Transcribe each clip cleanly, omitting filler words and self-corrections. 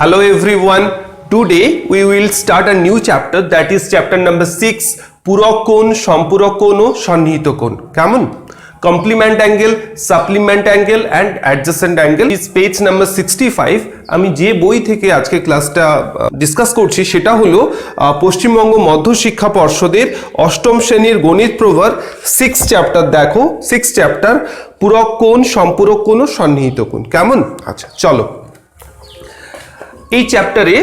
Hello everyone. Today we will start a new chapter, that is chapter number 6, পূরক কোণ, সম্পূরক কোণ ও সন্নিহিত কোণ। কেমন? Complement angle, supplement angle and adjacent angle is page number 65। আমি যে বই থেকে আজকে ক্লাসটা ডিসকাস করছি সেটা হলো পশ্চিমবঙ্গ মধ্যশিক্ষা পর্ষদের অষ্টম শ্রেণীর গণিত প্রভার 6 চ্যাপ্টার। দেখো 6 চ্যাপ্টার, পূরক কোণ, সম্পূরক কোণ ও সন্নিহিত কোণ। কেমন? আচ্ছা চলো, এই চ্যাপ্টারে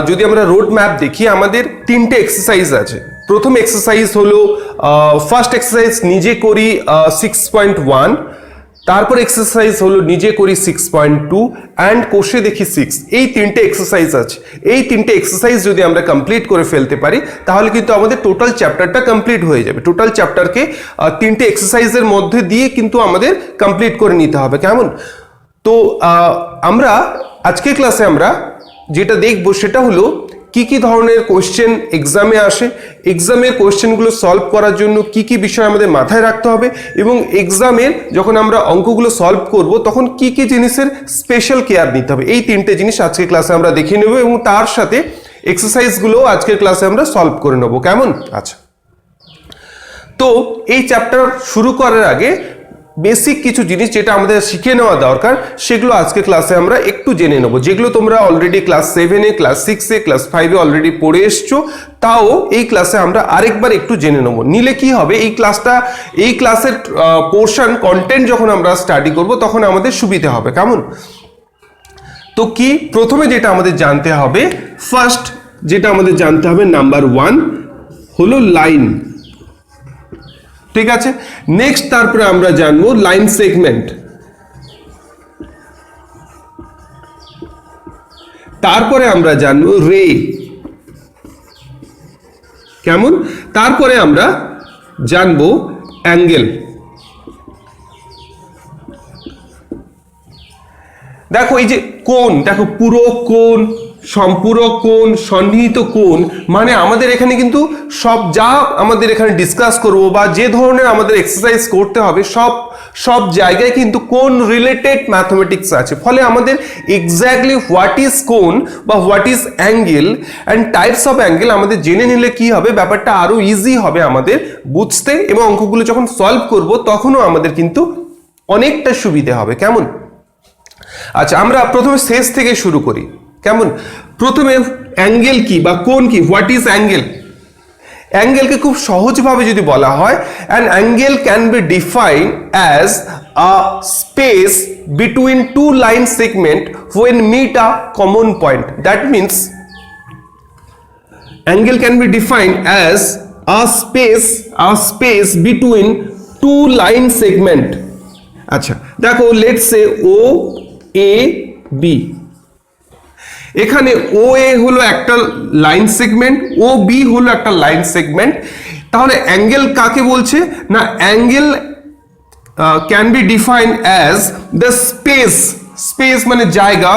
যদি আমরা রোড ম্যাপ দেখি, আমাদের তিনটে এক্সারসাইজ আছে। প্রথম এক্সারসাইজ হলো ফার্স্ট এক্সারসাইজ নিজে করি 6.1, তারপর এক্সারসাইজ হলো নিজে করি 6.2 অ্যান্ড কোষে দেখি 6। এই তিনটে এক্সারসাইজ আছে। এই তিনটে এক্সারসাইজ যদি আমরা কমপ্লিট করে ফেলতে পারি তাহলে কিন্তু আমাদের টোটাল চ্যাপ্টারটা কমপ্লিট হয়ে যাবে। টোটাল চ্যাপ্টারকে তিনটে এক্সারসাইজের মধ্যে দিয়ে কিন্তু আমাদের কমপ্লিট করে নিতে হবে। কেমন? তো আমরা আজকের ক্লাসে আমরা যেটা দেখবো সেটা হলো কি কি ধরনের কোশ্চেন এক্সামে আসে, এক্সামের কোশ্চেনগুলো সলভ করার জন্য কি কি বিষয় আমাদের মাথায় রাখতে হবে, এবং এক্সামের যখন আমরা অঙ্কগুলো সলভ করব তখন কি কি জিনিসের স্পেশাল কেয়ার নিতে হবে। এই তিনটে জিনিস আজকের ক্লাসে আমরা দেখে নেব এবং তার সাথে এক্সারসাইজগুলো আজকের ক্লাসে আমরা সলভ করে নেব। কেমন? আচ্ছা, তো এই চ্যাপ্টার শুরু করার আগে বেসিক কিছু জিনিস যেটা আমাদের শিখে নেওয়া দরকার সেগুলো আজকে ক্লাসে আমরা একটু জেনে নেব, যেগুলো তোমরা অলরেডি ক্লাস 7-এ, ক্লাস 6-এ, ক্লাস 5-এ অলরেডি পড়ে এসছো। তাও এই ক্লাসে আমরা আরেকবার একটু জেনে নেব। নিলে কি হবে, এই ক্লাসের পোর্শন কন্টেন্ট যখন আমরা স্টাডি করব তখন আমাদের সুবিধা হবে। কেমন? তো কি প্রথমে যেটা আমাদের জানতে হবে, ফার্স্ট যেটা আমাদের জানতে হবে, নাম্বার 1 হলো লাইন। ঠিক আছে, নেক্সট তারপরে আমরা জানবো লাইন সেগমেন্ট, তারপরে আমরা জানবো রে। কেমন? তারপরে আমরা জানবো অ্যাঙ্গেল। দেখো এই যে কোণ, দেখো পূরক কোণ, সম্পূরক কোণ, সন্নিহিত কোণ, মানে আমাদের এখানে কিন্তু সব যা আমাদের এখানে ডিসকাস করব বা যে ধরনের আমাদের এক্সারসাইজ করতে হবে সব জায়গায় কিন্তু কোণ রিলেটেড ম্যাথমেটিক্স আছে। ফলে আমাদের এক্স্যাক্টলি হোয়াট ইজ কোণ বা what is angle and types of angle আমাদের জেনে নিলে কি হবে, ব্যাপারটা আরো ইজি হবে আমাদের বুঝতে, এবং অঙ্কগুলো যখন সলভ করব তখনও আমাদের কিন্তু অনেকটা সুবিধা হবে। কেমন? আচ্ছা, আমরা প্রথমে শেষ থেকে শুরু করি। কেমন? প্রথমে অ্যাঙ্গেল কি বা কোণ কি, হোয়াট ইজ অ্যাঙ্গেল? অ্যাঙ্গেলকে খুব সহজভাবে যদি বলা হয়, an angle can be defined as a space between two line segment when meet a common point. That means angle can be defined as a space between two line segment. আচ্ছা দেখো, let's say O A B. এখানে ও এ হলো একটা line segment, ও B হলো একটা line segment. তাহলে angle কাকে বলছে না, angle can be defined as the space মানে জায়গা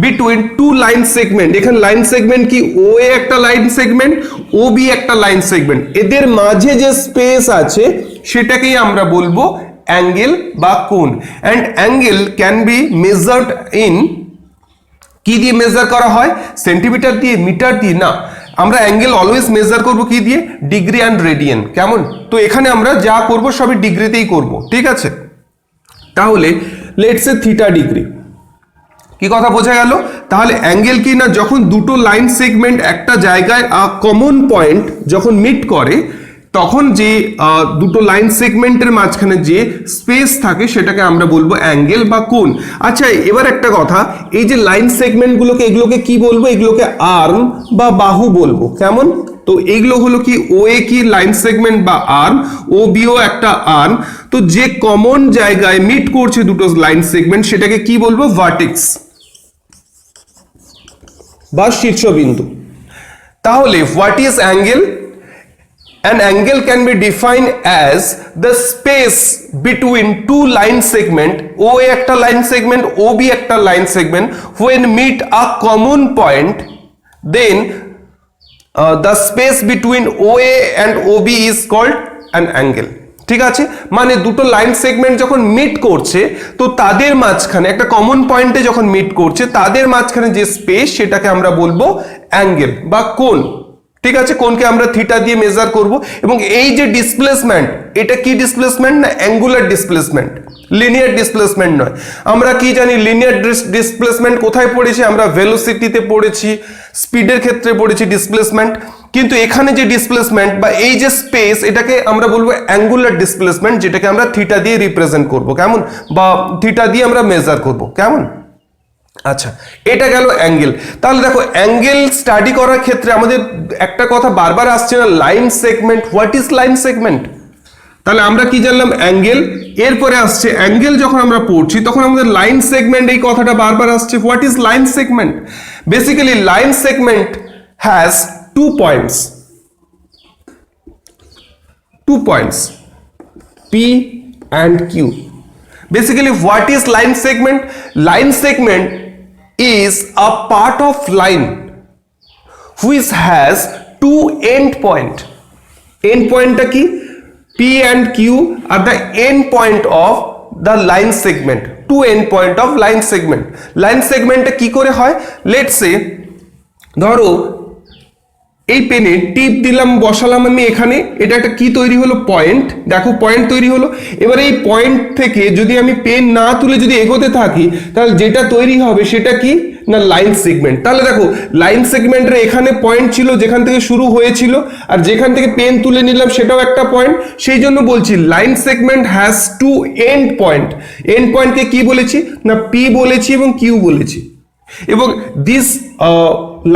বিটুইন টু লাইন সেগমেন্ট। এখানে লাইন সেগমেন্ট কি, ও এ একটা লাইন সেগমেন্ট, ও বি একটা লাইন সেগমেন্ট, এদের মাঝে যে স্পেস আছে সেটাকেই আমরা বলবো অ্যাঙ্গেল বা কোণ। And angle can B measured in, কি দিয়ে মেজার করা হয়? সেন্টিমিটার দিয়ে, মিটার দিয়ে না, আমরা অ্যাঙ্গেল অলওয়েজ মেজার করব কি দিয়ে? Degree and radian. কেমন? তো এখানে আমরা যা করব সবই ডিগ্রিতেই করব। ঠিক আছে, তাহলে লেটস সে থিটা ডিগ্রি। কি কথা বোঝা গেল? তাহলে অ্যাঙ্গেল কি না, যখন দুটো লাইন সেগমেন্ট একটা জায়গায় কমন পয়েন্ট যখন মিট করে তখন যে দুটো লাইন সেগমেন্টের মাঝখানে যে স্পেস থাকে সেটাকে আমরা বলবো অ্যাঙ্গেল বা কোণ। আচ্ছা এবার একটা কথা, এই যে লাইন সেগমেন্টগুলোকে, এগুলোকে কি বলবো? এগুলোকে আর্ম বা বাহু বলবো। কেমন? তো এইগুলো হলো কি, ও এ কি লাইন সেগমেন্ট বা আর্ম, ও বিও একটা আর্ম। তো যে কমন জায়গায় মিট করছে দুটো লাইন সেগমেন্ট সেটাকে কি বলবো? ভার্টেক্স বা শীর্ষবিন্দু। তাহলে what is angle? An angle can be defined as the space between two line segment, OA একটা line segment, OB একটা line segment, when meet a common point, then the space between OA and OB is called an angle. ঠিক আছে, মানে দুটো line segment যখন meet করছে তো তাদের মাঝখানে একটা কমন পয়েন্টে যখন মিট করছে তাদের মাঝখানে যে স্পেস সেটাকে আমরা বলবো অ্যাঙ্গেল বা কোণ। ঠিক আছে, কোণকে আমরা থিটা দিয়ে মেজার করব। এবং এই যে ডিসপ্লেসমেন্ট, এটা কি ডিসপ্লেসমেন্ট না অ্যাঙ্গুলার ডিসপ্লেসমেন্ট, লিনিয়ার ডিসপ্লেসমেন্ট নয়। আমরা কি জানি লিনিয়ার ডিসপ্লেসমেন্ট কোথায় পড়েছি, আমরা ভেলোসিটিতে পড়েছি, স্পিডের ক্ষেত্রে পড়েছি ডিসপ্লেসমেন্ট। কিন্তু এখানে যে ডিসপ্লেসমেন্ট বা এই যে স্পেস, এটাকে আমরা বলবো অ্যাঙ্গুলার ডিসপ্লেসমেন্ট, যেটাকে আমরা থিটা দিয়ে রিপ্রেজেন্ট করব, কেমন, বা থিটা দিয়ে আমরা মেজার করব, কেমন। আচ্ছা, এটা গেল অ্যাঙ্গেল। তাহলে দেখো অ্যাঙ্গেল স্টাডি করার ক্ষেত্রে আমাদের একটা কথা বারবার আসছে না, line segment. What is line segment? তাহলে আমরা কি জানলাম, অ্যাঙ্গেল। এরপরে আসছে অ্যাঙ্গেল যখন আমরা পড়ছি তখন আমাদের লাইন সেগমেন্ট এই কথাটা বারবার আসছে। What is line segment? Basically line segment has two points P and Q. Basically what is line segment? Line segment is a part of line which has two end point. End point টা কি? P and Q are the end point of the line segment. Two end point of line segment. Line segment টা কি করে হয়? Let's say ধরো এই পেনে টিপ দিলাম, বসালাম আমি এখানে, এটা একটা কি তৈরি হলো, পয়েন্ট। দেখো পয়েন্ট তৈরি হলো। এবার এই পয়েন্ট থেকে যদি আমি পেন না তুলে যদি এগোতে থাকি তাহলে যেটা তৈরি হবে সেটা কি না লাইন সেগমেন্ট। তাহলে দেখো লাইন সেগমেন্টের এখানে পয়েন্ট ছিল যেখান থেকে শুরু হয়েছিল, আর যেখান থেকে পেন তুলে নিলাম সেটাও একটা পয়েন্ট। সেই জন্য বলছি line segment has two end point. End পয়েন্টকে কি বলেছি না পি বলেছি এবং কিউ বলেছি। এবং this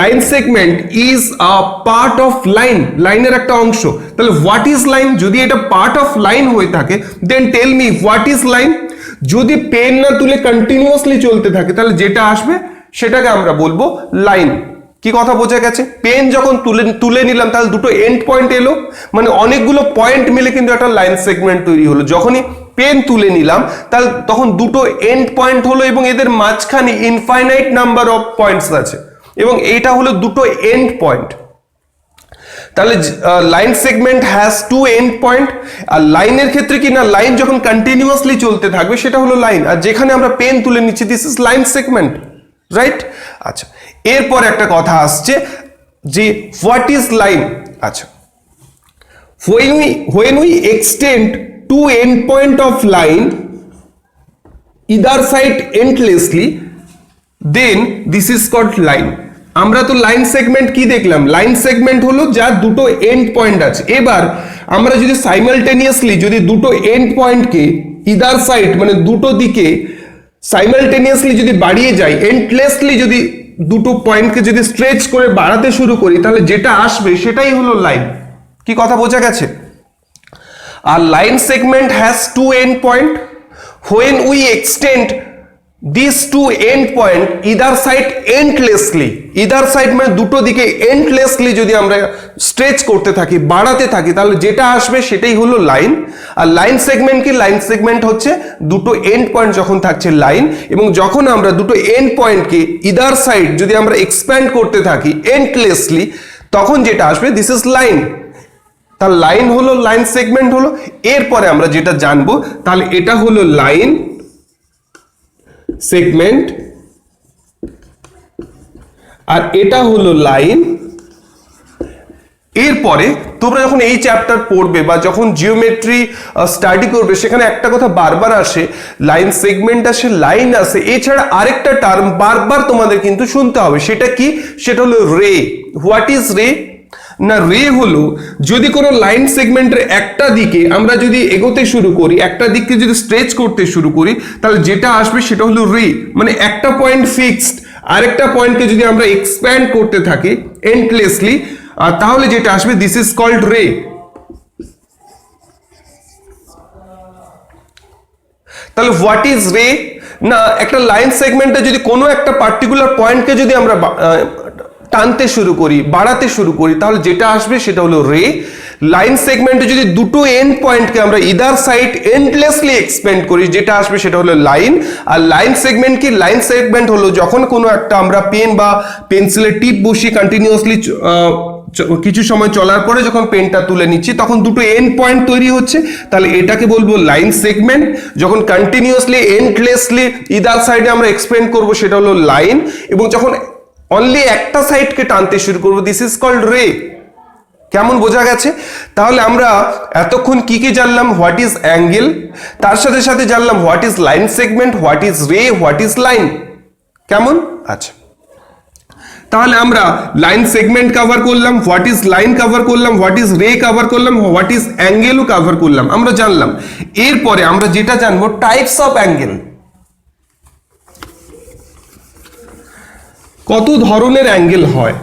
line segment is a part of line, লাইনের একটা অংশ। তাহলে হোয়াট ইজ লাইন? যদি এটা পার্ট অফ লাইন হয়ে থাকে then tell me what is line. যদি পেন না তুলে কন্টিনিউয়াসলি চলতে থাকে তাহলে যেটা আসবে সেটাকে আমরা বলবো লাইন। কি কথা বোঝা গেছে? পেন যখন তুলে নিলাম তাহলে দুটো এন্ড পয়েন্ট এলো, মানে অনেকগুলো পয়েন্ট মিলে কিন্তু একটা লাইন সেগমেন্ট তৈরি হলো। যখনই পেন তুলে নিলাম তাহলে তখন দুটো এন্ড পয়েন্ট হলো এবং এদের মাঝখানে ইনফাইনাইট নাম্বার অফ পয়েন্টস আছে এবং এইটা হলো দুটো এন্ড পয়েন্ট। তাহলে line segment has two end point. আর লাইনের ক্ষেত্রে কি না, লাইন যখন কন্টিনিউয়াসলি চলতে থাকবে সেটা হলো লাইন, আর যেখানে আমরা পেন তুলে নিচ্ছি this is line segment, right? আচ্ছা, এরপর একটা কথা আসছে যে হোয়াট ইজ লাইন। আচ্ছা, when we extend two end point of line either side endlessly then this is called line. আমরা তো লাইন সেগমেন্ট কি দেখলাম, লাইন সেগমেন্ট হলো যার দুটো এন্ড পয়েন্ট আছে। এবার আমরা যদি সাইমালটেনিয়াসলি যদি দুটো এন্ড পয়েন্টকে ইদার সাইড মানে দুটো দিকে সাইমালটেনিয়াসলি যদি বাড়িয়ে যাই, এন্ডলেসলি যদি দুটো পয়েন্টকে যদি স্ট্রেচ করে বাড়াতে শুরু করি তাহলে যেটা আসবে সেটাই হলো লাইন। কি কথা বোঝা গেছে? আর line segment has two end point. when we extend these two end point either side endlessly, either side মানে দুটো দিকে endlessly যদি আমরা স্ট্রেচ করতে থাকি বাড়াতে থাকি তাহলে যেটা আসবে সেটাই হলো লাইন। আর লাইন সেগমেন্ট কি, লাইন সেগমেন্ট হচ্ছে দুটো এন্ড পয়েন্ট যখন থাকছে লাইন, এবং যখন আমরা দুটো এন্ড পয়েন্টকে ইদার সাইড যদি আমরা এক্সপ্যান্ড করতে থাকি এন্ডলেসলি তখন যেটা আসবে দিস ইজ লাইন। তার লাইন হলো লাইন সেগমেন্ট হলো। এরপরে আমরা যেটা জানবো তাহলে এটা হলো লাইন সেগমেন্ট আর এটা হলো লাইন। এরপরে তোমরা যখন এই চ্যাপ্টার পড়বে বা যখন জিওমেট্রি স্টাডি করবে সেখানে একটা কথা বারবার আসে, লাইন সেগমেন্ট আসে, লাইন আসে, এছাড়া আরেকটা টার্ম বারবার তোমাদের কিন্তু শুনতে হবে। সেটা কি? সেটা হলো রে। হোয়াট ইজ রে? না রে হলো যদি কোনো লাইন সেগমেন্টের একটা দিকে আমরা যদি এগোতে শুরু করি, একটা দিককে যদি স্ট্রেচ করতে শুরু করি তাহলে যেটা আসবে সেটা হলো রে। মানে একটা পয়েন্ট ফিক্সড, আরেকটা পয়েন্টকে যদি আমরা এক্সপ্যান্ড করতে থাকি এন্ডলেসলি তাহলে যেটা আসবে দিস ইজ কল্ড রে। তাহলে হোয়াট ইজ রে? না একটা লাইন সেগমেন্টে যদি কোনো একটা পার্টিকুলার পয়েন্টকে যদি আমরা টানতে শুরু করি বাড়াতে শুরু করি তাহলে যেটা আসবে সেটা হলো রে। লাইন সেগমেন্টে যদি দুটো এন্ড পয়েন্টকে আমরা ইদার সাইড এন্ডলেসলি এক্সপেন্ড করি যেটা আসবে সেটা হলো লাইন। আর লাইন সেগমেন্ট কি? লাইন সেগমেন্ট হলো যখন কোনো একটা আমরা পেন বা পেন্সিলের টিপ বসিয়ে কন্টিনিউয়াসলি কিছু সময় চলার পরে যখন পেনটা তুলে নিচ্ছি তখন দুটো এন্ড পয়েন্ট তৈরি হচ্ছে, তাহলে এটাকে বলবো লাইন সেগমেন্ট। যখন কন্টিনিউয়াসলি এন্ডলেসলি ইদার সাইডে আমরা এক্সপেন্ড করব সেটা হলো লাইন, এবং যখন অনলি একটা সাইডকে টানতে শুরু করব দিস ইজ কল্ড রে। কেমন বোঝা গেছে? তাহলে আমরা এতক্ষণ কি কি জানলাম? হোয়াট ইজ অ্যাঙ্গেল, তার সাথে সাথে জানলাম what is line segment, what is রে, হোয়াট ইজ লাইন। কেমন? আচ্ছা, তাহলে আমরা লাইন সেগমেন্ট কভার করলাম, হোয়াট ইজ লাইন কভার করলাম, হোয়াট ইজ রে কভার করলাম, হোয়াট ইজ অ্যাঙ্গেলও কভার করলাম, আমরা জানলাম। এরপরে আমরা যেটা জানবো টাইপস অফ অ্যাঙ্গেল। কত ধরনের অ্যাঙ্গেল হয়?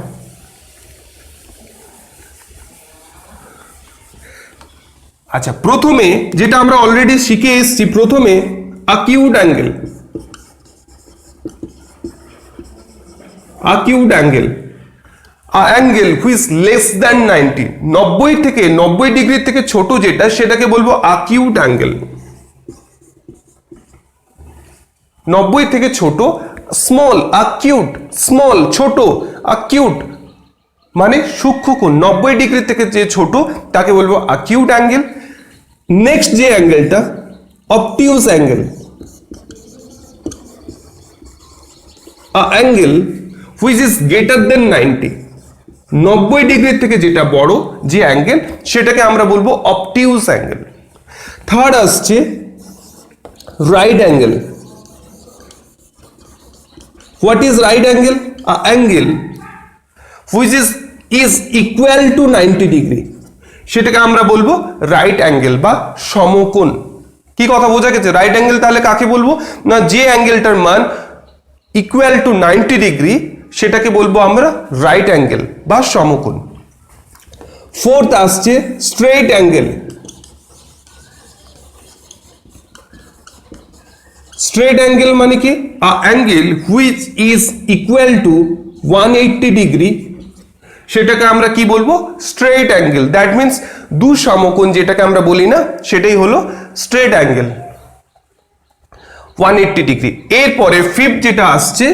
আচ্ছা, প্রথমে যেটা আমরা অলরেডি শিখে এসেছি, প্রথমে acute angle. acute angle, a angle which is less than 90, 90 থেকে 90 ডিগ্রি থেকে ছোট যেটা সেটাকে বলবো acute angle। 90 থেকে ছোট স্মল, acute স্মল ছোট, acute মানে সূক্ষ্ম কোণ। 90 ডিগ্রি থেকে যে ছোট তাকে বলবো acute angle। নেক্সট যে অ্যাঙ্গেলটা obtuse angle, a angle which is greater than 90, 90 degree থেকে যেটা বড় যে অ্যাঙ্গেল সেটাকে আমরা বলবো obtuse অ্যাঙ্গেল। থার্ড আসছে right angle. What is right angle? A angle which is equal to 90 degree, সেটাকে আমরা বলবো রাইট অ্যাঙ্গেল বা সমকোণ। কি কথা বোঝা গেছে? রাইট অ্যাঙ্গেল তাহলে কাকে বলবো না, যে অ্যাঙ্গেলটার মান ইকুয়াল টু 90 ডিগ্রি সেটাকে বলবো আমরা রাইট অ্যাঙ্গেল বা সমকোণ। ফোর্থ আসছে স্ট্রেইট অ্যাঙ্গেল। স্ট্রেইট অ্যাঙ্গেল মানে কি? A angle which is equal to 180 degree, সেটাকে আমরা কি বলবো? Straight angle. দ্যাট মিনস দু সমকোণ যেটাকে আমরা বলি না, সেটাই হলো স্ট্রেইট অ্যাঙ্গেল 180 ডিগ্রি। এরপরে ফিফথ যেটা আসছে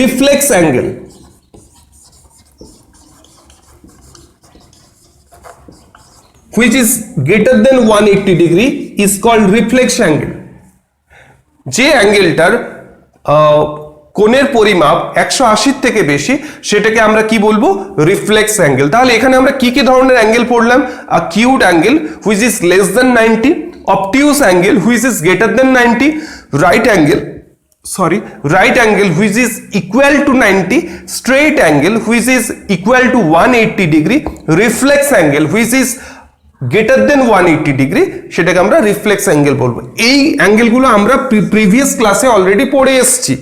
reflex angle. which is greater than 180 degree is called reflex angle। যে অ্যাঙ্গেলটার কোণের পরিমাপ 180 থেকে বেশি সেটাকে আমরা কি বলবো? Reflex angle. তাহলে এখানে আমরা কি কি ধরনের অ্যাঙ্গেল পড়লাম? acute angle which is less than 90, obtuse angle which is greater than 90, right angle which is equal to 90, straight angle which is equal to 180 degree, reflex angle which is greater than 180 degree, সেটাকে আমরা reflex angle বলবো। এই অ্যাঙ্গেলগুলো আমরা previous ক্লাসে already পড়ে এসেছি।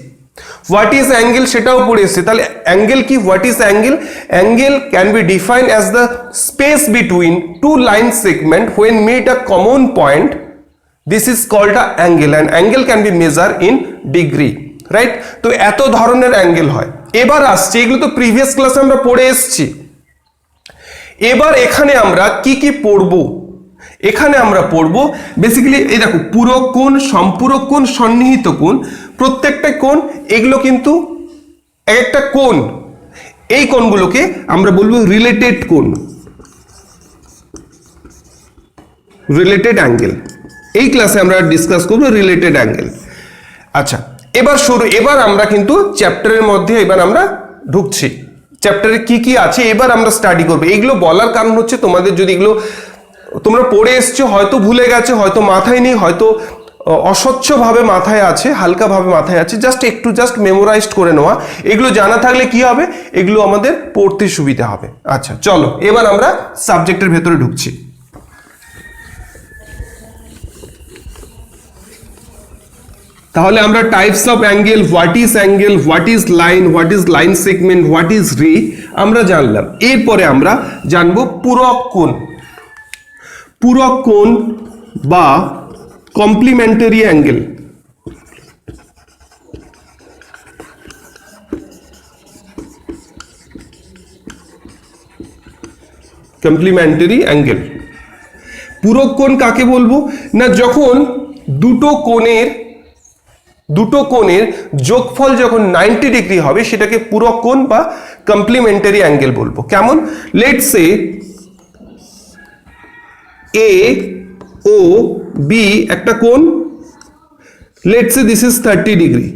What is angle সেটাও পড়ে এসেছি। তাহলে অ্যাঙ্গেল কি? What is angle? Angle can be defined as the space between two line segment when met a common point, this is called a angle, and angle can be measure in degree, right? তো এত ধরনের angle হয়। এবার আসছে, এগুলো তো previous ক্লাসে আমরা পড়ে এসেছি। এবার এখানে আমরা কি কি পড়ব? এখানে আমরা পড়ব বেসিক্যালি এই দেখো পূরক কোণ, সম্পূরক কোণ, সন্নিহিত কোণ। প্রত্যেকটা কোণ এগুলো কিন্তু একটা কোণ, এই কোণগুলোকে আমরা বলবো রিলেটেড কোণ, রিলেটেড অ্যাঙ্গেল। এই ক্লাসে আমরা ডিসকাস করব রিলেটেড অ্যাঙ্গেল। আচ্ছা, এবার আমরা কিন্তু চ্যাপ্টারের মধ্যে এবার আমরা ঢুকছি। চ্যাপ্টারে কি কি আছে এবার আমরা স্টাডি করবো। এগুলো বলার কারণ হচ্ছে তোমাদের যদি এগুলো তোমরা পড়ে এসছো, হয়তো ভুলে গেছো, হয়তো মাথায় নেই, হয়তো অস্বচ্ছভাবে মাথায় আছে, হালকাভাবে মাথায় আছে, জাস্ট মেমোরাইজড করে নেওয়া। এগুলো জানা থাকলে কি হবে? এগুলো আমাদের পড়তে সুবিধা হবে। আচ্ছা চলো এবার আমরা সাবজেক্টের ভেতরে ঢুকছি। তাহলে আমরা types of angle, what is line, what is line segment, what is রে আমরা জানলাম। এরপরে আমরা জানবো পূরক কোণ। পূরক কোণ বা কমপ্লিমেন্টারি অ্যাঙ্গেল। কমপ্লিমেন্টারি অ্যাঙ্গেল, পূরক কোণ কাকে বলবো না, যখন দুটো কোণের দুটো কোণের যোগফল যখন 90 ডিগ্রি হবে সেটাকে পূরক কোণ বা কমপ্লিমেন্টারি অ্যাঙ্গেল বলবো। কেমন? Let's say A O B একটা কোণ, let's say this is 30 degree.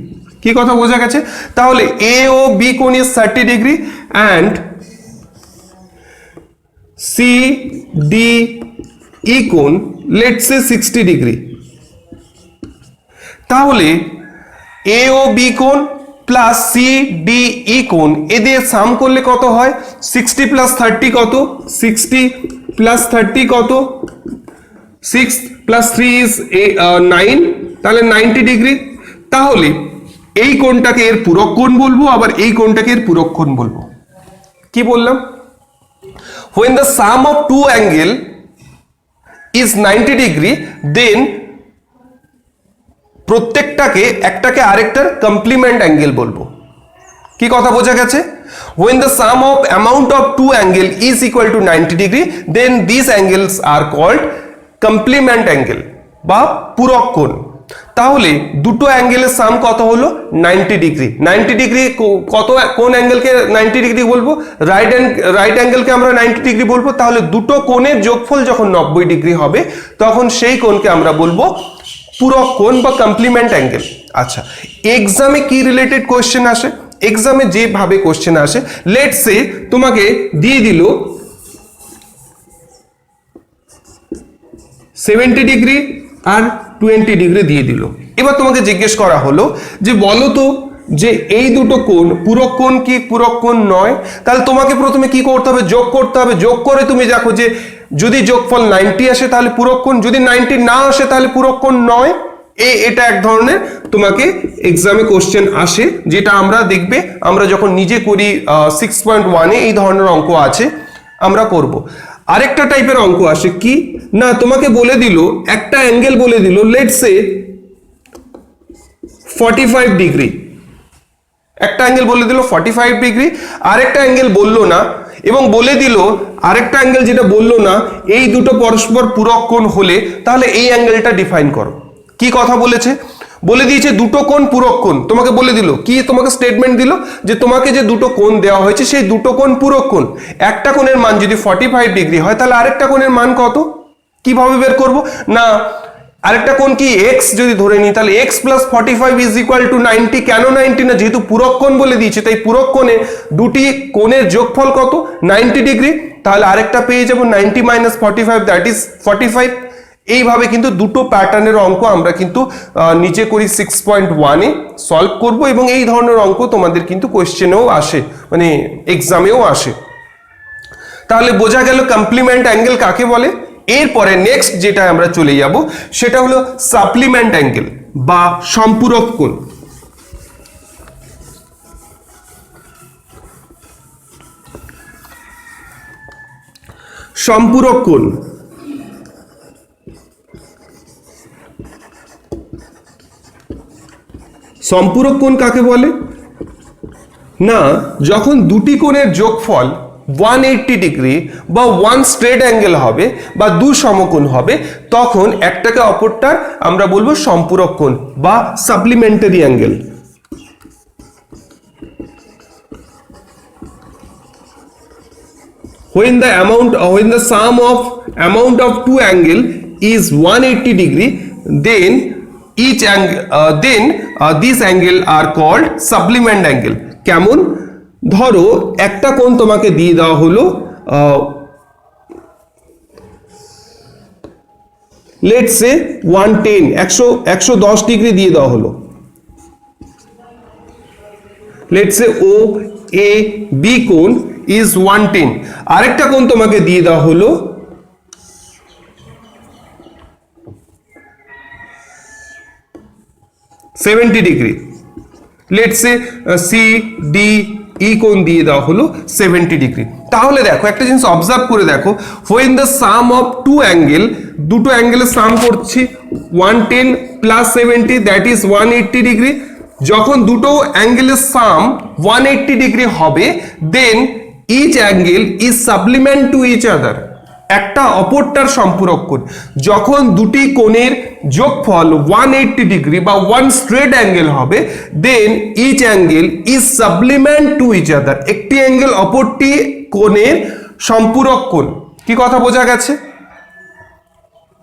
কি কথা বোঝা গেছে? তাহলে এ ও বি কোণ is 30 degree and C D E কোণ লেটস সে 60 ডিগ্রি। তাহলে এ ও বি কোণ প্লাস সি ডি ই কোণ এদের সাম করলে কত হয়? 60 প্লাস 30 কত? 60 প্লাস 30 কত? 6 প্লাস 3 ইজ 9, তাহলে 90 ডিগ্রি। তাহলে এই কোণটাকে এর পূরক কোণ বলবো, আবার এই কোণটাকে এর পূরক কোণ বলবো। কি বললাম? when the sum of two angle is 90 degree then প্রত্যেকটাকে একটাকে আরেকটার কমপ্লিমেন্ট অ্যাঙ্গেল বলবো। কি কথা বোঝা গেছে? when the sum of amount of two angle is equal to 90 degree then these angles are called complement angle বা পূরক কোণ। তাহলে দুটো অ্যাঙ্গেলের সাম কত হলো? 90 ডিগ্রি। 90 ডিগ্রি কত কোন অ্যাঙ্গেলকে 90 ডিগ্রি বলবো? রাইট অ্যাঙ্গেলকে আমরা 90 ডিগ্রি বলবো। তাহলে দুটো কোণের যোগফল যখন 90 ডিগ্রি হবে তখন সেই কোণকে আমরা বলবো পূরক কোণ বা কমপ্লিমেন্ট অ্যাঙ্গেল। আচ্ছা, এক্সামে কি রিলেটেড কোশ্চেন আসে? এক্সামে যেভাবে কোশ্চেন আসে, লেটস সে তোমাকে দিয়ে দিল 70 ডিগ্রি আর 20 ডিগ্রি দিয়ে দিল। এবার তোমাকে জিজ্ঞেস করা হলো যে বলো তো যে এই দুটো কোণ পূরক কোণ কি পূরক কোণ নয়? তাহলে তোমাকে প্রথমে কি করতে হবে? যোগ করতে হবে। যোগ করে তুমি দেখো যে যদি যোগফল 90 আসে তাহলে পূরক কোণ, যদি 90 না আসে তাহলে পূরক কোণ নয়। এটা এক ধরনের তোমাকে এক্সামে কোশ্চেন আসে, যেটা আমরা দেখবে আমরা যখন নিজে করি 6.1 এ এই ধরনের অঙ্ক আছে আমরা করব। আরেকটা টাইপের অঙ্ক আসে কি না, তোমাকে বলে দিল একটা অ্যাঙ্গেল বলে দিল লেটস সে 45 ডিগ্রি, একটা অ্যাঙ্গেল বলে দিল 45 ডিগ্রি, আরেকটা অ্যাঙ্গেল বললো না, এবং বলে দিল আরেকটা অ্যাঙ্গেল যেটা বললো না এই দুটো পরস্পর পূরক কোণ হলে তাহলে এই অ্যাঙ্গেলটা ডিফাইন করো। কি কথা বলেছে? বলে দিয়েছে দুটো কোণ পূরক কোণ। তোমাকে বলে দিল কি, তোমাকে স্টেটমেন্ট দিল যে তোমাকে যে দুটো কোণ দেওয়া হয়েছে সেই দুটো কোণ পূরক কোণ। একটা কোণের মান যদি 45 ডিগ্রি হয় তাহলে আরেকটা কোণের মান কত? কিভাবে বের করব? না, আরেকটা কোণ কি x যদি ধরে নিই তাহলে x plus 45 is equal two 90। কেন 90 না? যেহেতু পূরক কোণ বলে দিয়েছে তাই পূরক কোণে দুটি কোণের যোগফল কত? 90 ডিগ্রি। তাহলে আরেকটা পেয়ে যাব 90 মাইনাস 45 দ্যাট ইজ 45। এইভাবে কিন্তু দুটো প্যাটার্নের অঙ্ক আমরা কিন্তু নিচে করি 6.1 এ সলভ করব, এবং এই ধরনের অঙ্ক তোমাদের কিন্তু কোশ্চেনেও আসে, মানে এক্সামেও আসে। তাহলে বোঝা গেল কমপ্লিমেন্ট অ্যাঙ্গেল কাকে বলে। এরপরে নেক্সট যেটা আমরা চলে যাব সেটা হলো সাপ্লিমেন্ট অ্যাঙ্গেল বা সম্পূরক কোণ। সম্পূরক কোণ সম্পূরক কোণ কাকে বলে না, যখন দুটি কোণের যোগফল 180 ডিগ্রি বা ওয়ান স্ট্রেট অ্যাঙ্গেল হবে বা দু সমকোণ হবে তখন একটাকে অপরটার আমরা বলবো সম্পূরক কোণ বা supplementary angle. when the sum of amount of two angle is 180 degree then each angle these angle are called supplement angle। কেমন? ধরো একটা কোণ তোমাকে দিয়ে দেওয়া হলো লেটস সে 110 ডিগ্রি দিয়ে দেওয়া হলো, let's say O A B কোণ ইজ 110। আরেকটা কোণ তোমাকে দিয়ে দেওয়া হলো 70 degree, let's say C D E কোণ দিয়ে দেওয়া হলো 70 ডিগ্রি। তাহলে দেখো একটা জিনিস অবজার্ভ করে দেখো, when the sum of two angle, দুটো অ্যাঙ্গেলের সাম করছি 110 প্লাস 70 দ্যাট ইজ 180 ডিগ্রি। যখন দুটো অ্যাঙ্গেলের সাম 180 ডিগ্রি হবে দেন each angle is supplement to each other। একটা অপরটার সম্পূরক কোণ। যখন দুটি কোণের যোগফল 180 ডিগ্রি বা ওয়ান স্ট্রেট অ্যাঙ্গেল হবে, then each angle is supplement to each other. একটি অ্যাঙ্গেল অপরটি কোণের সম্পূরক কোণ। কি কথা বোঝা গেছে?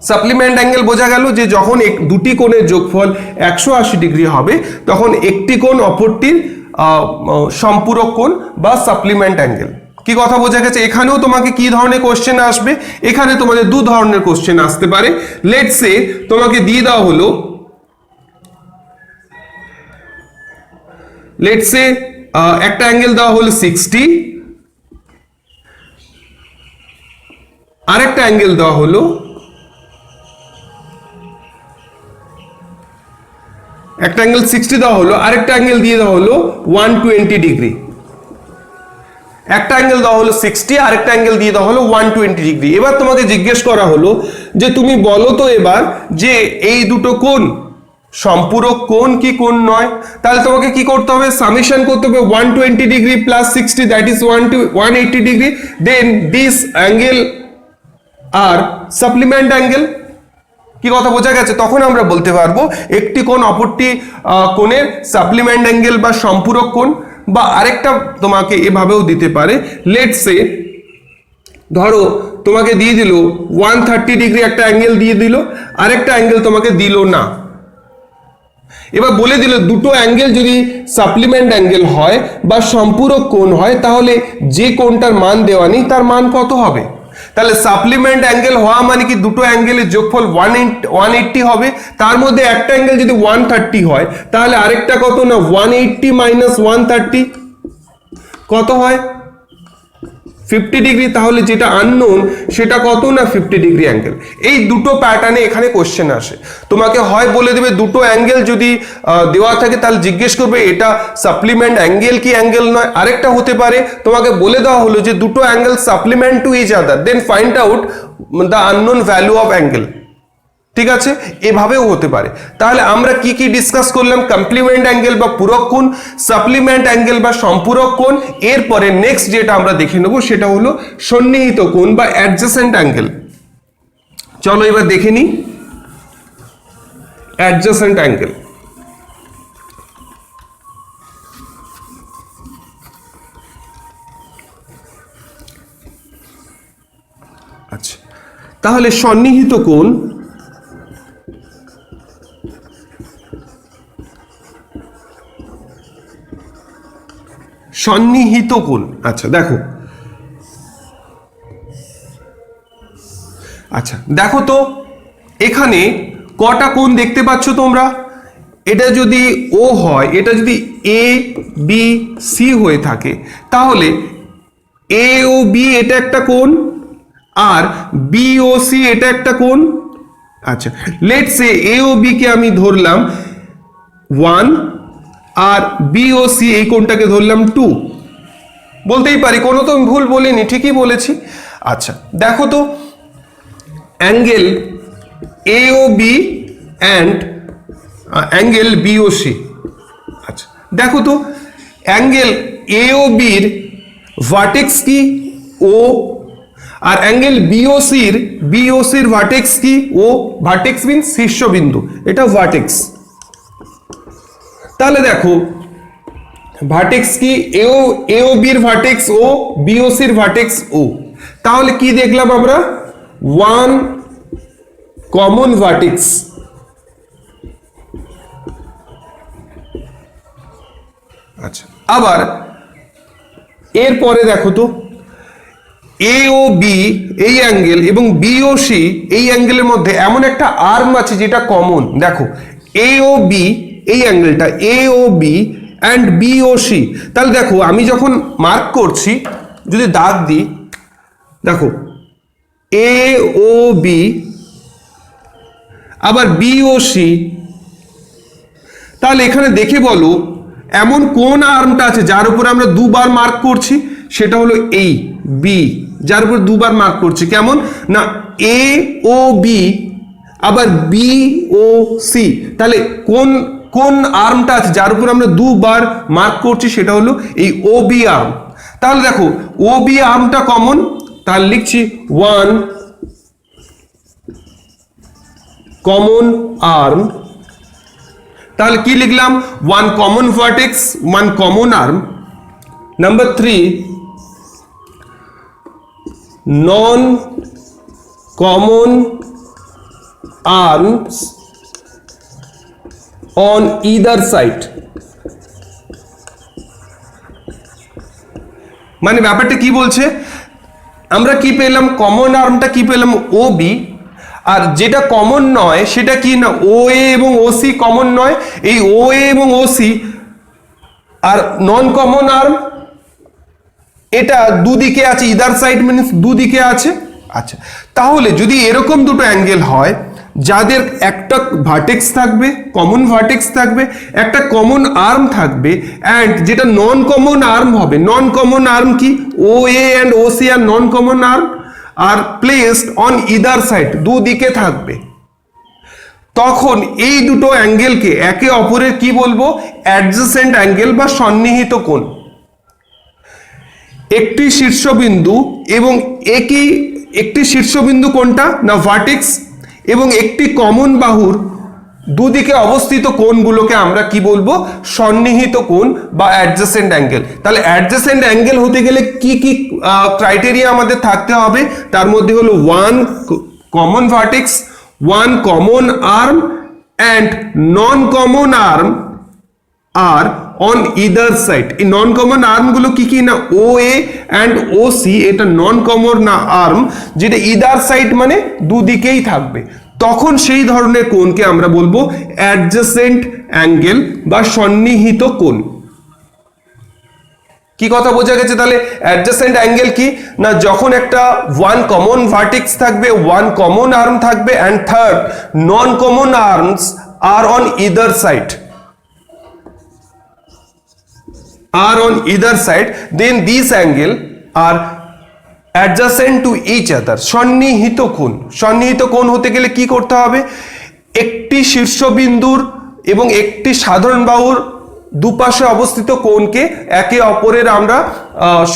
সাপ্লিমেন্ট অ্যাঙ্গেল বোঝা গেল যে যখন দুটি কোণের যোগফল 180 ডিগ্রি হবে তখন একটি কোণ অপরটির সম্পূরক কোণ বা সাপ্লিমেন্ট অ্যাঙ্গেল। কি কথা বোঝা গেছে? এখানেও তোমাকে কি ধরনের কোশ্চেন আসবে? এখানে তোমাদের দু ধরনের কোশ্চেন আসতে পারে। লেটস সে তোমাকে দিয়ে দেওয়া হলো, লেটস সে একটা অ্যাঙ্গেল দেওয়া হলো 60, আরেকটা অ্যাঙ্গেল দেওয়া হলো, একটা অ্যাঙ্গেল 60 দেওয়া হলো, আরেকটা অ্যাঙ্গেল দিয়ে দেওয়া হলো 120 ডিগ্রি। একটা অ্যাঙ্গেল দেওয়া হলো 60, আরেকটা অ্যাঙ্গেল দিয়ে দেওয়া হলো 120 ডিগ্রি। এবার তোমাকে জিজ্ঞেস করা হলো যে তুমি বলো তো এবার যে এই দুটো কোণ সম্পূরক কোণ কি কোণ নয়? তাহলে তোমাকে কি করতে হবে? সামেশন করতে হবে 120 degree plus 60, that is 180 degree. Then this angle are supplement angle. কি কথা বোঝা গেছে? তখন আমরা বলতে পারবো একটি কোণ অপরটি কোণের সাপ্লিমেন্ট অ্যাঙ্গেল বা সম্পূরক কোণ। বা আরেকটা তোমাকে এভাবেও দিতে পারে, লেটস সে ধরো তোমাকে দিয়ে দিল 130 ডিগ্রি একটা অ্যাঙ্গেল দিয়ে দিল, আরেকটা অ্যাঙ্গেল তোমাকে দিল না। এবার বলে দিল দুটো অ্যাঙ্গেল যদি সাপ্লিমেন্ট অ্যাঙ্গেল হয় বা সম্পূরক কোণ হয় তাহলে যে কোণটার মান দেওয়া নেই তার মান কত হবে? তাহলে সাপ্লিমেন্ট অ্যাঙ্গেল হওয়া মানে কি দুটো অ্যাঙ্গেলের যোগফল 180 হবে। তার মধ্যে একটা অ্যাঙ্গেল যদি 130 হয় তাহলে আরেকটা কত না 180 মাইনাস 130 কত হয়? 50 ডিগ্রি। তাহলে যেটা আননোন সেটা কত না 50 ডিগ্রি অ্যাঙ্গেল। এই দুটো প্যাটার্নে এখানে কোশ্চেন আসে। তোমাকে হয় বলে দেবে দুটো অ্যাঙ্গেল যদি দেওয়া থাকে তাহলে জিজ্ঞেস করবে এটা সাপ্লিমেন্ট অ্যাঙ্গেল কি অ্যাঙ্গেল নয়। আরেকটা হতে পারে তোমাকে বলে দেওয়া হলো যে দুটো angle supplement to each other, then find out the unknown value of angle. ঠিক আছে, এভাবেও হতে পারে। তাহলে আমরা কি কি ডিসকাস করলাম? কমপ্লিমেন্ট অ্যাঙ্গেল বা পূরক কোণ, সাপ্লিমেন্ট অ্যাঙ্গেল বা সম্পূরক কোণ। এরপরে নেক্সট যেটা আমরা দেখে নেব সেটা হলো সন্নিহিত কোণ বা অ্যাডজেসেন্ট অ্যাঙ্গেল। চলো এবার দেখে নিই অ্যাডজেসেন্ট অ্যাঙ্গেল। আচ্ছা, তাহলে সন্নিহিত কোণ সন্নিহিত কোণ। আচ্ছা দেখো, আচ্ছা দেখো তো এখানে কটা কোণ দেখতে পাচ্ছ তোমরা? এটা যদি ও হয়, এটা যদি এ বি সি হয়ে থাকে তাহলে এ ও বি এটা একটা কোণ আর বি ও সি এটা একটা কোণ। আচ্ছা let's say A O B কে আমি ধরলাম 1 আর বি ও সি এই কোণটাকে ধরলাম 2। বলতেই পারি কোনো তো ভুল বলিনি, ঠিকই বলেছি। আচ্ছা দেখো তো angle A O B and angle B O C. আচ্ছা দেখো তো অ্যাঙ্গেল এ ও বির ভার্টেক্স কি? ও। আর অ্যাঙ্গেল বি ও সির ভার্টেক্স কি? ও। ভার্টেক্স মিন্স শীর্ষবিন্দু, এটা ভার্টেক্স। তাহলে দেখো ভার্টেক্স কি? এ ও বির ভার্টেক্স ও, বি ও সির ভার্টেক্স ও। তাহলে কি দেখলাম আমরা? One common vertex. আচ্ছা আবার এরপরে দেখো তো এ ও বি এই অ্যাঙ্গেল এবং বি ও সি এই অ্যাঙ্গেলের মধ্যে এমন একটা আর্ম আছে যেটা কমন। দেখো এ ও বি এই অ্যাঙ্গেলটা A O B and B O C. তাহলে দেখো আমি যখন মার্ক করছি যদি দাগ দিই, দেখো এ ও বি আবার বি ও সি, তাহলে এখানে দেখে বলো এমন কোন আর্মটা আছে যার উপর আমরা দুবার মার্ক করছি? সেটা হলো এই বি, যার উপর দুবার মার্ক করছি। কেমন না এ ও বি আবার বি ও সি। তাহলে কোন কোন আর্মটা আছে যার উপর আমরা দুবার মার্ক করছি? সেটা হলো এই ও বি আর্ম। তাহলে দেখো ও বি আর্মটা কমন, তাহলে লিখছি 1 কমন আর্ম, তাহলে কি লিখলাম, one common vertex, one common arm. Number 3, non common arms on either side. মানে ব্যাপারটা কি বলছে, আমরা কি পেলাম, কমন আর্মটা কি পেলাম, ও বি, আর যেটা কমন নয় সেটা কি না, ও এ এবং ও সি কমন নয়, এই ও এ এবং ও C are non common arm এটা দুদিকে আছে, ইদার সাইড মিনস দুদিকে আছে। আচ্ছা, তাহলে যদি এরকম দুটো অ্যাঙ্গেল হয় যাদের একটা ভার্টেক্স থাকবে, কমন ভার্টেক্স থাকবে, একটা কমন আর্ম থাকবে, অ্যান্ড যেটা নন কমন আর্ম হবে, নন কমন আর্ম কি, O A and O C are non common arm are placed on either side, দুদিকে থাকবে, তখন এই দুটো অ্যাঙ্গেলকে একে অপরের কি বলবো, অ্যাডজেসেন্ট অ্যাঙ্গেল বা সন্নিহিত কোণ। একটি শীর্ষবিন্দু এবং একটি শীর্ষবিন্দু কোনটা না, ভার্টেক্স, এবং একটি কমন বাহুর দুদিকে অবস্থিত কোণগুলোকে আমরা কি বলবো, সন্নিহিত কোণ বা অ্যাডজেসেন্ট অ্যাঙ্গেল। তাহলে অ্যাডজেসেন্ট অ্যাঙ্গেল হতে গেলে কি কি ক্রাইটেরিয়া আমাদের থাকতে হবে, তার মধ্যে হলো one common vertex, one common arm and non common arm are on either side. এই নন কমন আর্মগুলো কি কি না, ও এ অ্যান্ড ও সি, এটা নন কমন না আর্ম, যেটা ইদার সাইড মানে দুদিকেই থাকবে, তখন সেই ধরনের কোণকে আমরা বলবো অ্যাডজেসেন্ট অ্যাঙ্গেল বা সন্নিহিত কোণ। কি কথা বোঝা গেছে? তাহলে অ্যাডজেসেন্ট অ্যাঙ্গেল কি না, যখন একটা ওয়ান কমন ভার্টেক্স থাকবে, ওয়ান কমন আর্ম থাকবে, and third non common arms are on either side, are on either side, then these angle are adjacent to each other, সন্নিহিত কোণ। সন্নিহিত কোণ হতে গেলে কি করতে হবে, একটি শীর্ষবিন্দুর এবং একটি সাধারণ বাহুর দুপাশে অবস্থিত কোণকে একে অপরের আমরা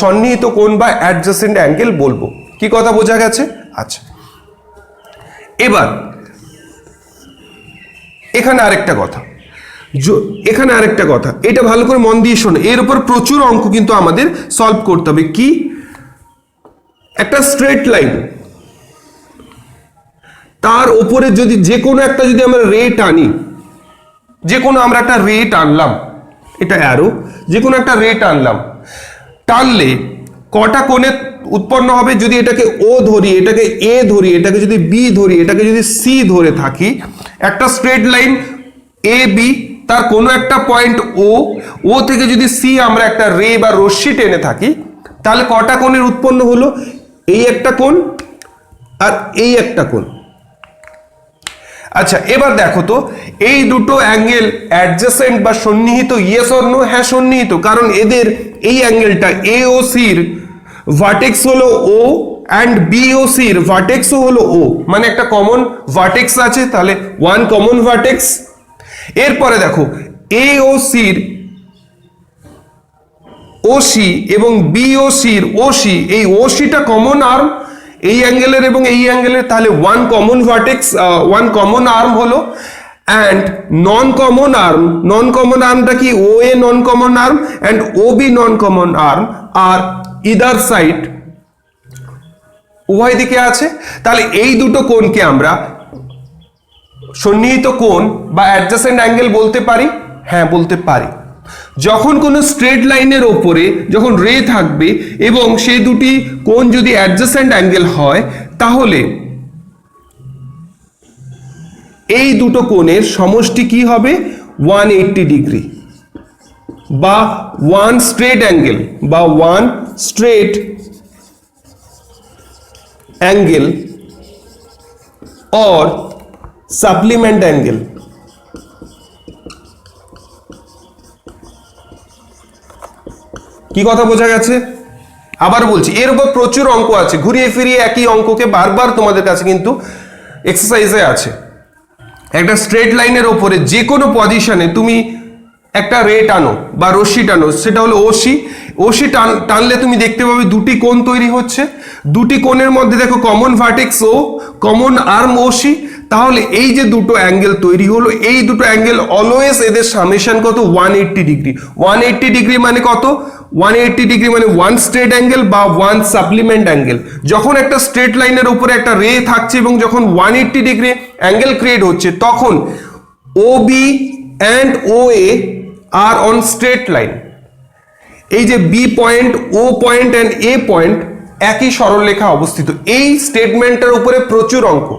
সন্নিহিত কোণ বা অ্যাডজেসেন্ট অ্যাঙ্গেল বলবো। কি কথা বোঝা গেছে? আচ্ছা, এবার এখানে আরেকটা কথা, এটা ভালো করে মন দিয়ে শোনো, এর উপর প্রচুর অঙ্ক কিন্তু আমাদের সলভ করতে হবে। কি, একটা স্ট্রেট লাইন, তার উপরে যদি যে কোনো একটা যদি আমরা রে টানি, যে কোনো আমরা একটা রে টানলাম, এটা অ্যারো, যে কোনো একটা রে টানলে কটা কোণে উৎপন্ন হবে, যদি এটাকে ও ধরি, এটাকে এ ধরি, এটাকে যদি বি ধরি, এটাকে যদি সি ধরে থাকি, একটা স্ট্রেট লাইন এ বি, তার কোনো একটা পয়েন্ট ও থেকে যদি সি আমরা একটা রে বা রশ্মি টেনে থাকি, তাহলে কটা কোণের উৎপন্ন হলো, এই একটা কোণ আর এই একটা কোণ। আচ্ছা, এবার দেখো তো এই দুটো অ্যাঙ্গেল অ্যাডজেসেন্ট বা সন্নিহিত, ইয়েস অর নো? হ্যাঁ, সন্নিহিত, কারণ এদের এই অ্যাঙ্গেলটা এ ও সির ভার্টেক্স হলো ও অ্যান্ড বি ও সির ভার্টেক্সও হলো ও, মানে একটা কমন ভার্টেক্স আছে, তাহলে ওয়ান কমন ভার্টেক্স। এরপরে দেখো এ ও সির ওসি এবং বি ও সির ওসি, এই ওসিটা কমন আর্ম এই অ্যাঙ্গেলের এবং এই অ্যাঙ্গেলের, তাহলে one common vertex, one common arm হলো। অ্যান্ড নন কমন আর্মটা কি, O A non common arm and O B non common arm are either side, উভয় দিকে আছে। তাহলে এই দুটো কোণকে আমরা সন্নিহিত কোণ বা অ্যাডজেসেন্ট অ্যাঙ্গেল বলতে পারি। হ্যাঁ, বলতে পারি। যখন কোনো স্ট্রেট লাইনের ওপরে যখন রে থাকবে এবং সেই দুটি কোণ যদি অ্যাডজেসেন্ট অ্যাঙ্গেল হয়, তাহলে এই দুটো কোণের সমষ্টি কি হবে, 180 ডিগ্রি বা ওয়ান স্ট্রেট অ্যাঙ্গেল বা one straight angle or supplement angle। কি কথা বোঝা গেছে? আবার বলছি, এর উপর প্রচুর অঙ্ক আছে, ঘুরিয়ে ফিরিয়ে একই অঙ্ককে বারবার তোমাদের কাছে কিন্তু এক্সারসাইজে আছে। একটা স্ট্রেট লাইনের ওপরে যে কোনো পজিশনে তুমি একটা রে টানো বা রশ্মি টানো, সেটা হলো ওসি টানলে তুমি দেখতে পাবে দুটি কোণ তৈরি হচ্ছে। দুটি কোণের মধ্যে দেখো common vertex O, common arm OC, তাহলে এই যে দুটো অ্যাঙ্গেল তৈরি হলো, এই দুটো অ্যাঙ্গেল অলওয়েজ এদের সামেশন কত 180 ডিগ্রি। 180 ডিগ্রি মানে কত? 180 ডিগ্রি মানে ওয়ান স্ট্রেট অ্যাঙ্গেল বা ওয়ান সাপ্লিমেন্ট অ্যাঙ্গেল। যখন একটা স্ট্রেট লাইনের উপরে একটা রে থাকছে এবং যখন 180 ডিগ্রি অ্যাঙ্গেল ক্রিয়েট হচ্ছে, তখন OB and OA are on straight line. এই যে B point, O point and A point একই সরলরেখা অবস্থিত। এই স্টেটমেন্টের উপরে প্রচুর অঙ্ক।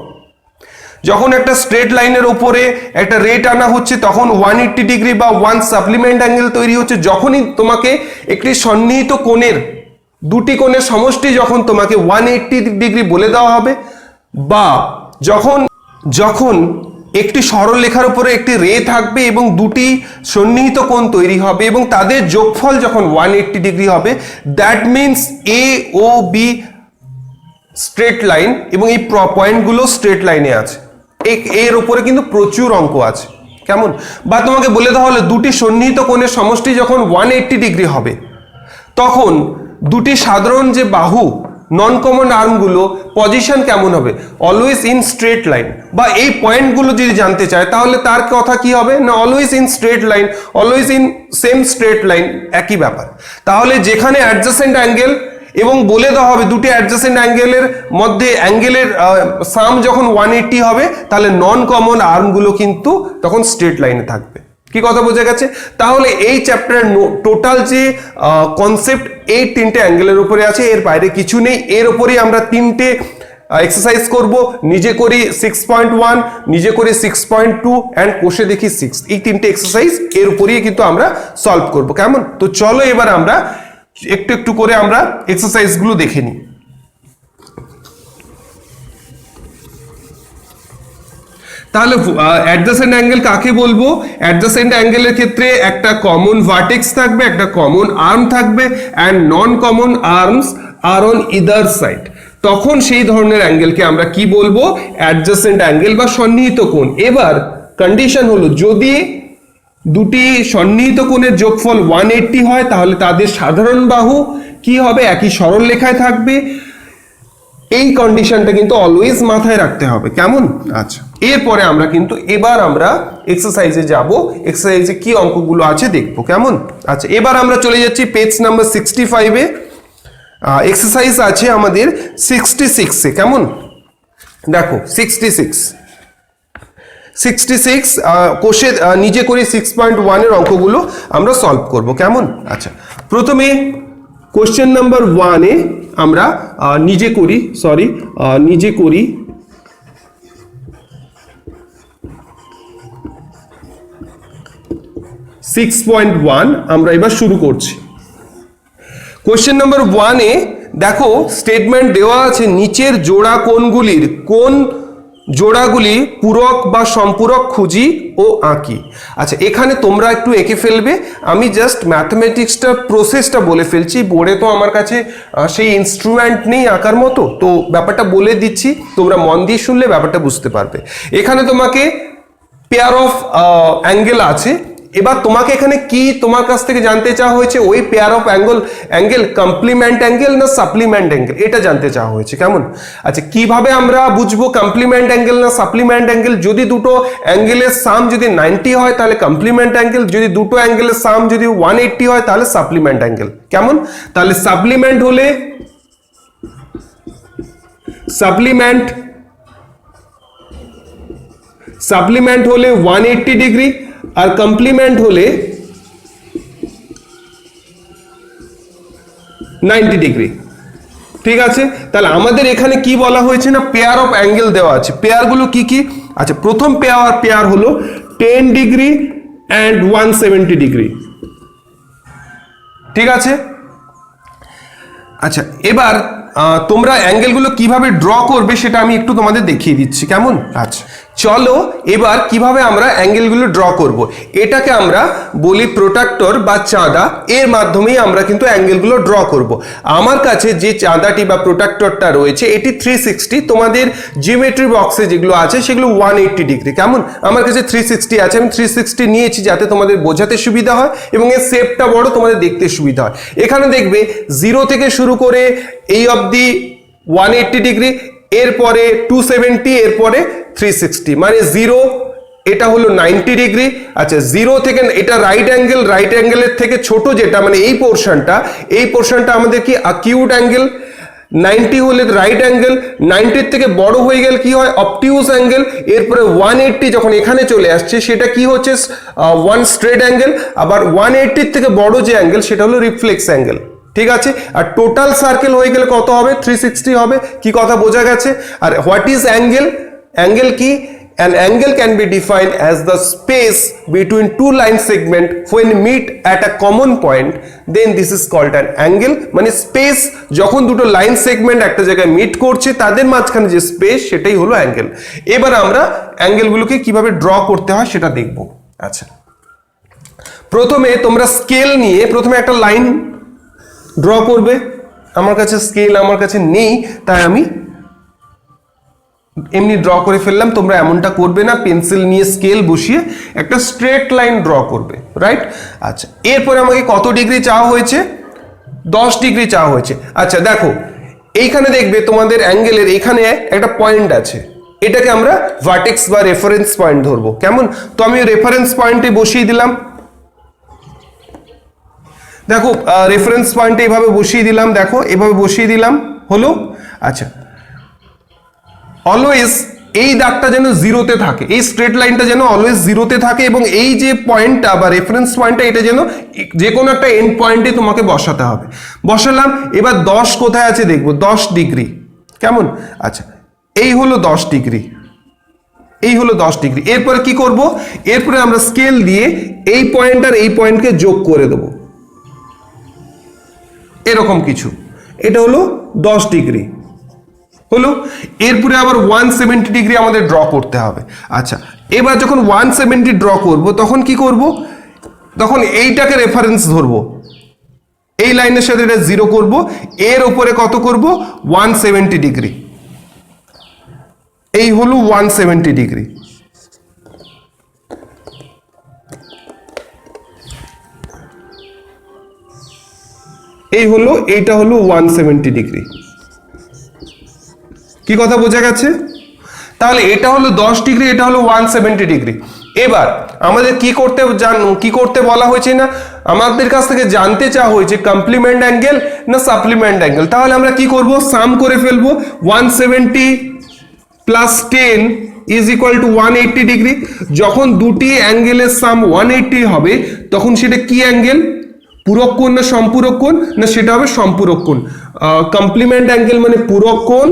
যখন একটা স্ট্রেট লাইনের উপরে একটা রে টানা হচ্ছে তখন 180 ডিগ্রি বা ওয়ান সাপ্লিমেন্ট অ্যাঙ্গেল তৈরি হচ্ছে। যখনই তোমাকে একটি সন্নিহিত কোণের দুটি কোণের সমষ্টি যখন তোমাকে 180 ডিগ্রি বলে দেওয়া হবে, বা যখন একটি সরলরেখার উপরে একটি রে থাকবে এবং দুটি সন্নিহিত কোণ তৈরি হবে এবং তাদের যোগফল যখন 180 ডিগ্রি হবে, that means AOB straight line এবং এই পয়েন্টগুলো স্ট্রেট লাইনে আছে। এর উপরে কিন্তু প্রচুর অঙ্ক আছে, কেমন? বা তোমাকে বলে দেওয়া হলো দুটি সন্নিহিত কোণের সমষ্টি যখন 180 ডিগ্রি হবে, তখন দুটি সাধারণ যে বাহু নন কমন আর্মগুলো পজিশন কেমন হবে? Always in straight line. বা এই পয়েন্টগুলো যদি জানতে চায় তাহলে তার কথা কি হবে না, always in straight line, always in same straight line, একই ব্যাপার। তাহলে যেখানে অ্যাডজাসেন্ট অ্যাঙ্গেল এবং বলে দেওয়া হবে দুটি অ্যাডজাসেন্ট অ্যাঙ্গেলের মধ্যে অ্যাঙ্গেলের সাম যখন 180 হবে, তাহলে নন কমন আর্মগুলো কিন্তু তখন স্ট্রেট লাইনে থাকবে। কি কথা বোঝা গেছে? তাহলে এই চ্যাপ্টারের টোটাল যে কনসেপ্ট এই তিনটে অ্যাঙ্গেলের উপরে আছে, এর বাইরে কিছু নেই। এর উপরেই আমরা তিনটে এক্সারসাইজ করব। নিজে করি 6.1, নিজে করি 6.2 অ্যান্ড কোষে দেখি 6। এই তিনটে এক্সারসাইজ এর উপরেই কিন্তু আমরা সলভ করব, কেমন? তো চলো এবার আমরা একটু একটু করে আমরা এক্সারসাইজগুলো দেখে নিই। তাহলে অ্যাডজাসেন্ট অ্যাঙ্গেল কাকে বলবো? অ্যাডজাসেন্ট অ্যাঙ্গেলের ক্ষেত্রে একটা কমন ভার্টেক্স থাকবে, একটা কমন আর্ম থাকবে, and non common arms are on either side. তখন সেই ধরনের অ্যাঙ্গেলকে আমরা কি বলবো? অ্যাডজাসেন্ট অ্যাঙ্গেল বা সন্নিহিত কোণ। এবার কন্ডিশন হলো, যদি দুটি সন্নিহিত কোণের যোগফল 180 হয় তাহলে তাদের সাধারণ বাহু কি হবে? একই সরলরেখায় থাকবে। এই কন্ডিশনটা কিন্তু অলওয়েজ মাথায় রাখতে হবে, কেমন? আচ্ছা, এরপরে আমরা কিন্তু এবার আমরা এক্সারসাইজে যাব। এক্সারসাইজে কি অঙ্কগুলো আছে দেখবো, কেমন? আচ্ছা, এবার আমরা চলে যাচ্ছি পেজ নাম্বার 65-এ। এক্সারসাইজ আছে আমাদের 66-এ, কেমন? দেখো 66 কোষে নিজে করি 6.1 এর অঙ্কগুলো আমরা সলভ করব, কেমন? আচ্ছা, প্রথমে কোশ্চেন নাম্বার 1-এ আমরা নিজে করি 6.1 আমরা এবার শুরু করছি। কোশ্চেন নাম্বার 1-এ দেখো স্টেটমেন্ট দেওয়া আছে, নিচের জোড়া কোণগুলির কোন জোড়াগুলি পূরক বা সম্পূরক খুঁজি ও আঁকি। আচ্ছা, এখানে তোমরা একটু এঁকে ফেলবে, আমি জাস্ট ম্যাথমেটিক্সটা প্রসেসটা বলে ফেলছি। বোর্ডে তো আমার কাছে সেই ইনস্ট্রুমেন্ট নেই আঁকার মতো, তো ব্যাপারটা বলে দিচ্ছি, তোমরা মন দিয়ে শুনলে ব্যাপারটা বুঝতে পারবে। এখানে তোমাকে পেয়ার অফ অ্যাঙ্গেল আছে। এবার তোমাকে এখানে কি তোমার কাছ থেকে জানতে চাওয়া হয়েছে? ওই pair of angle complement angle না সাপ্লিমেন্ট অ্যাঙ্গেল, এটা জানতে চাওয়া হয়েছে, কেমন? আচ্ছা, কিভাবে আমরা বুঝবো কমপ্লিমেন্ট অ্যাঙ্গেল না সাপ্লিমেন্ট অ্যাঙ্গেল? যদি দুটো অ্যাঙ্গেলের সাম যদি 90 হয় তাহলে কমপ্লিমেন্ট অ্যাঙ্গেল, যদি দুটো অ্যাঙ্গেলের সাম যদি 180 হয় তাহলে সাপ্লিমেন্ট অ্যাঙ্গেল, কেমন? তাহলে সাপ্লিমেন্ট হলে 180 ডিগ্রি আর কমপ্লিমেন্ট হলে 90 ডিগ্রি, ঠিক আছে? তাহলে আমাদের এখানে কি বলা হয়েছে না, পেয়ার অফ অ্যাঙ্গেল দেওয়া আছে। পেয়ারগুলো কি কি? আচ্ছা, প্রথম পেয়ার হলো 10 ডিগ্রি অ্যান্ড 170 ডিগ্রি, ঠিক আছে? আচ্ছা, এবার তোমরা অ্যাঙ্গেলগুলো কিভাবে ড্র করবে সেটা আমি একটু তোমাদের দেখিয়ে দিচ্ছি, কেমন? আচ্ছা, চলো এবার কিভাবে আমরা অ্যাঙ্গেলগুলো ড্র করব। এটাকে আমরা বলি প্রোট্রাক্টর বা চাঁদা। এর মাধ্যমেই আমরা কিন্তু অ্যাঙ্গেলগুলো ড্র করব। আমার কাছে যে চাঁদাটি বা প্রোট্রাক্টরটা রয়েছে এটি 360, তোমাদের জিওমেট্রি বক্সে যেগুলো আছে সেগুলো 180 ডিগ্রি, কেমন? আমার কাছে 360 আছে, আমি 360 নিয়েছি যাতে তোমাদের বোঝাতে সুবিধা হয় এবং এর শেপটা বড়, তোমাদের দেখতে সুবিধা হয়। এখানে দেখবে 0 থেকে শুরু করে এই অবধি 180 ডিগ্রি, এরপরে 270, এরপরে 360, মানে 0 এটা হলো 90 ডিগ্রি। আচ্ছা 0 থেকে এটা রাইট অ্যাঙ্গেলের থেকে ছোট যেটা মানে এই পোর্শনটা আমাদের কি অ্যাকিউট অ্যাঙ্গেল। 90 হলে রাইট অ্যাঙ্গেল, 90 থেকে বড় হয়ে গেলে কি হয় অবটিউজ অ্যাঙ্গেল। এরপরে 180 যখন এখানে চলে আসছে সেটা কি হচ্ছে ওয়ান স্ট্রেট অ্যাঙ্গেল। আবার 180 থেকে বড় যে অ্যাঙ্গেল সেটা হলো রিফ্লেক্স অ্যাঙ্গেল। ঠিক আছে, আর টোটাল সার্কেল হয়ে গেলে কত হবে 360 হবে। কি কথা বোঝা গেছে? আর হোয়াট ইজ অ্যাঙ্গেল? অ্যাঙ্গেল কি? An angle can be defined as the space between two line segment when meet at a common point, then this is called an angle। মানে স্পেস যখন দুটো লাইন সেগমেন্ট একটা জায়গায় meet করছে তাদের মাঝখানে যে স্পেস সেটাই হলো অ্যাঙ্গেল। এবার আমরা অ্যাঙ্গেলগুলোকে কিভাবে ড্র করতে হয় সেটা দেখব। আচ্ছা, প্রথমে তোমরা স্কেল নিয়ে প্রথমে একটা লাইন ড্র করবে। আমার কাছে স্কেল আমার কাছে নেই, তাই আমি এমনি ড্র করে ফেললাম। তোমরা এমনটা করবে না, পেন্সিল নিয়ে স্কেল বসিয়ে একটা স্ট্রেট লাইন ড্র করবে, রাইট? আচ্ছা, এরপরে আমাকে কত ডিগ্রি চাওয়া হয়েছে? 10 ডিগ্রি চাওয়া হয়েছে। আচ্ছা দেখো, এইখানে দেখবে তোমাদের অ্যাঙ্গেলের এখানে একটা পয়েন্ট আছে, এটাকে আমরা ভার্টেক্স বা রেফারেন্স পয়েন্ট ধরবো। কেমন? তো আমি রেফারেন্স পয়েন্টে বসিয়ে দিলাম। দেখো রেফারেন্স পয়েন্টে এইভাবে বসিয়ে দিলাম, দেখো এভাবে বসিয়ে দিলাম, হলো। আচ্ছা, অলওয়েজ এই দাগটা যেন জিরোতে থাকে, এই স্ট্রেট লাইনটা যেন অলওয়েজ জিরোতে থাকে, এবং এই যে পয়েন্টটা বা রেফারেন্স পয়েন্টটা এটা যেন যে কোনো একটা এন্ড পয়েন্টে তোমাকে বসাতে হবে। বসালাম। এবার 10 কোথায় আছে দেখবো, 10 ডিগ্রি। কেমন? আচ্ছা, এই হলো 10 ডিগ্রি, এই হলো 10 ডিগ্রি। এরপরে কি করব? এরপরে আমরা স্কেল দিয়ে এই পয়েন্ট আর এই পয়েন্টকে যোগ করে দেব, এরকম কিছু। এটা হলো 10 ডিগ্রি, হলো। এরপরে আবার 170 ডিগ্রি আমাদের ড্র করতে হবে। আচ্ছা, এবার যখন 170 ড্র করব তখন কি করব? তখন এইটাকে রেফারেন্স ধরবো, এই লাইনের সাথে এটা 0 করব, এর উপরে কত করব? 170 ডিগ্রি। এই হলো 170 ডিগ্রি। এই হলো, এইটা হলো 170 ডিগ্রি। কি কথা বোঝা গেছে? তাহলে এটা হলো 10 ডিগ্রি, এটা হলো 170 ডিগ্রি। এবার আমাদের কি করতে বলা হয়েছে না, আমাদের কাছ থেকে জানতে চাওয়া হয়েছে কমপ্লিমেন্ট অ্যাঙ্গেল না সাপ্লিমেন্ট অ্যাঙ্গেল। তাহলে আমরা কি করব? সাম করে ফেলবো। 170 plus 10 is equal to 180 degree. যখন দুটি অ্যাঙ্গেলের সাম 180 হবে তখন সেটা কি অ্যাঙ্গেল? পূরক কোণ না সম্পূরক কোণ? না, সেটা হবে সম্পূরক কোণ। কমপ্লিমেন্ট অ্যাঙ্গেল মানে পূরক কোণ,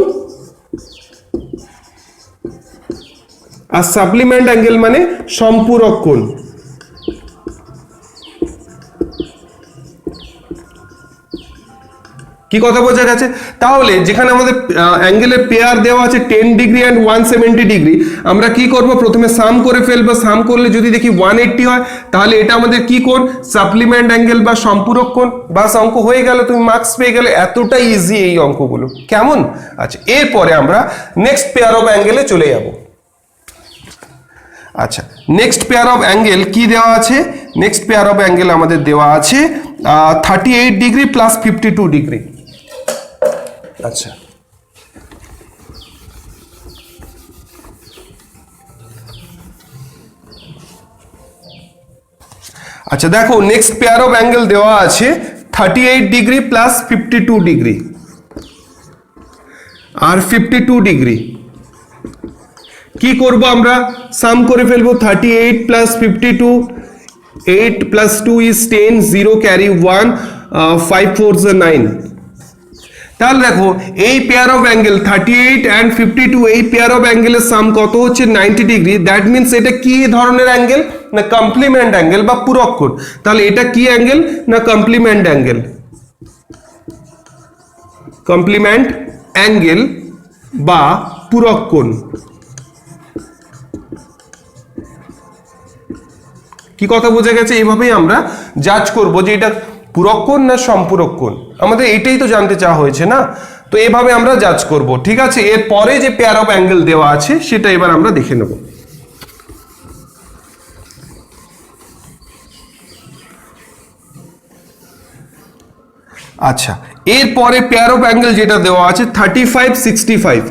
আর সাপ্লিমেন্ট অ্যাঙ্গেল মানে সম্পূরক কোণ। কি কথা বোঝা গেছে? তাহলে যেখানে আমাদের অ্যাঙ্গেলের পেয়ার দেওয়া আছে 10 ডিগ্রি অ্যান্ড 170 ডিগ্রি, আমরা কি করব? প্রথমে সাম করে ফেলবো। সাম করলে যদি দেখি 180 হয় তাহলে এটা আমাদের কি কোণ? সাপ্লিমেন্ট অ্যাঙ্গেল বা সম্পূরক কোণ। বাস, অঙ্ক হয়ে গেল, তুমি মার্কস পেয়ে গেলে। এতটাই ইজি এই অঙ্কগুলো। কেমন? আচ্ছা, এরপরে আমরা নেক্সট পেয়ার অফ অ্যাঙ্গেলে চলে যাব। আচ্ছা, নেক্সট পেয়ার অফ অ্যাঙ্গেল কি দেওয়া আছে? নেক্সট পেয়ার অফ অ্যাঙ্গেল আমাদের দেওয়া আছে 38 ডিগ্রি প্লাস 52 ডিগ্রি। আচ্ছা, আচ্ছা দেখো, নেক্সট পেয়ার অফ অ্যাঙ্গেল দেওয়া আছে 38 ডিগ্রি প্লাস 52 ডিগ্রি আর 52 ডিগ্রি। কি করব? আমরা সাম করে ফেলবো। 38 plus 52, 8 plus 2 is 10, 0 carry 1, 5 4 is 9। তাহলে দেখো, এই পেয়ার অফ অ্যাঙ্গেল 38 অ্যান্ড 52, এই পেয়ার অফ অ্যাঙ্গেলের সাম কত হচ্ছে? 90 ডিগ্রি। দ্যাট মিনস এটা কি ধরনের অ্যাঙ্গেল? না কমপ্লিমেন্ট অ্যাঙ্গেল বা পূরক কোণ। তাহলে এটা কি অ্যাঙ্গেল? না কমপ্লিমেন্ট অ্যাঙ্গেল। কমপ্লিমেন্ট অ্যাঙ্গেল বা পূরক কোণ। কি কথা বোঝা গেছে? এইভাবেই আমরা জাজ করব যে এটা পূরক কোণ না সম্পূরক কোণ। আমাদের এটাই তো জানতে চাওয়া হয়েছে না, তো এভাবে আমরা জাজ করব। ঠিক আছে, এর পরে যে পেয়ার অফ অ্যাঙ্গেল দেওয়া আছে সেটা এবার আমরা দেখে নেব। আচ্ছা, এর পরে পেয়ার অফ অ্যাঙ্গেল যেটা দেওয়া আছে 35 65।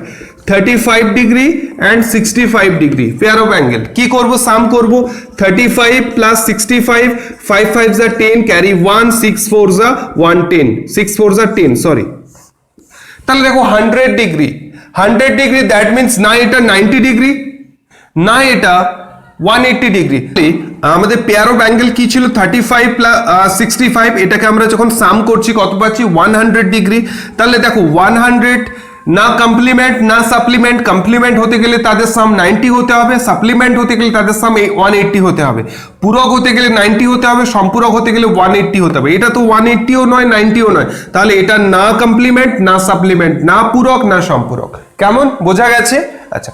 35 degree and 65 degree pair of angle কি করব সাম করব 35 প্লাস 65 5 5 যা 10 ক্যারি 1 6 4 যা 110 6 4 যা 10 সরি তাহলে দেখো 100 ডিগ্রি 100 ডিগ্রি দ্যাট মিন্স না এটা 90 ডিগ্রি না এটা 180 ডিগ্রি আমাদের পেয়ার অফ অ্যাঙ্গেল কি ছিল 35 প্লাস 65 এটাকে আমরা যখন সাম করছি কত পাচ্ছি 100 ডিগ্রি তাহলে দেখো 100 না কমপ্লিমেন্ট না সাপ্লিমেন্ট কমপ্লিমেন্ট হতে গেলে তাদের সাম 90 হতে হবে সাপ্লিমেন্ট হতে গেলে তাদের সাম 180 হতে হবে পূরক হতে গেলে 90 হতে হবে সম্পূরক হতে গেলে 180 হতে হবে এটা তো 180ও নয় 90ও নয় তাহলে এটা না কমপ্লিমেন্ট না সাপ্লিমেন্ট না পূরক না সম্পূরক কেমন বোঝা গেছে আচ্ছা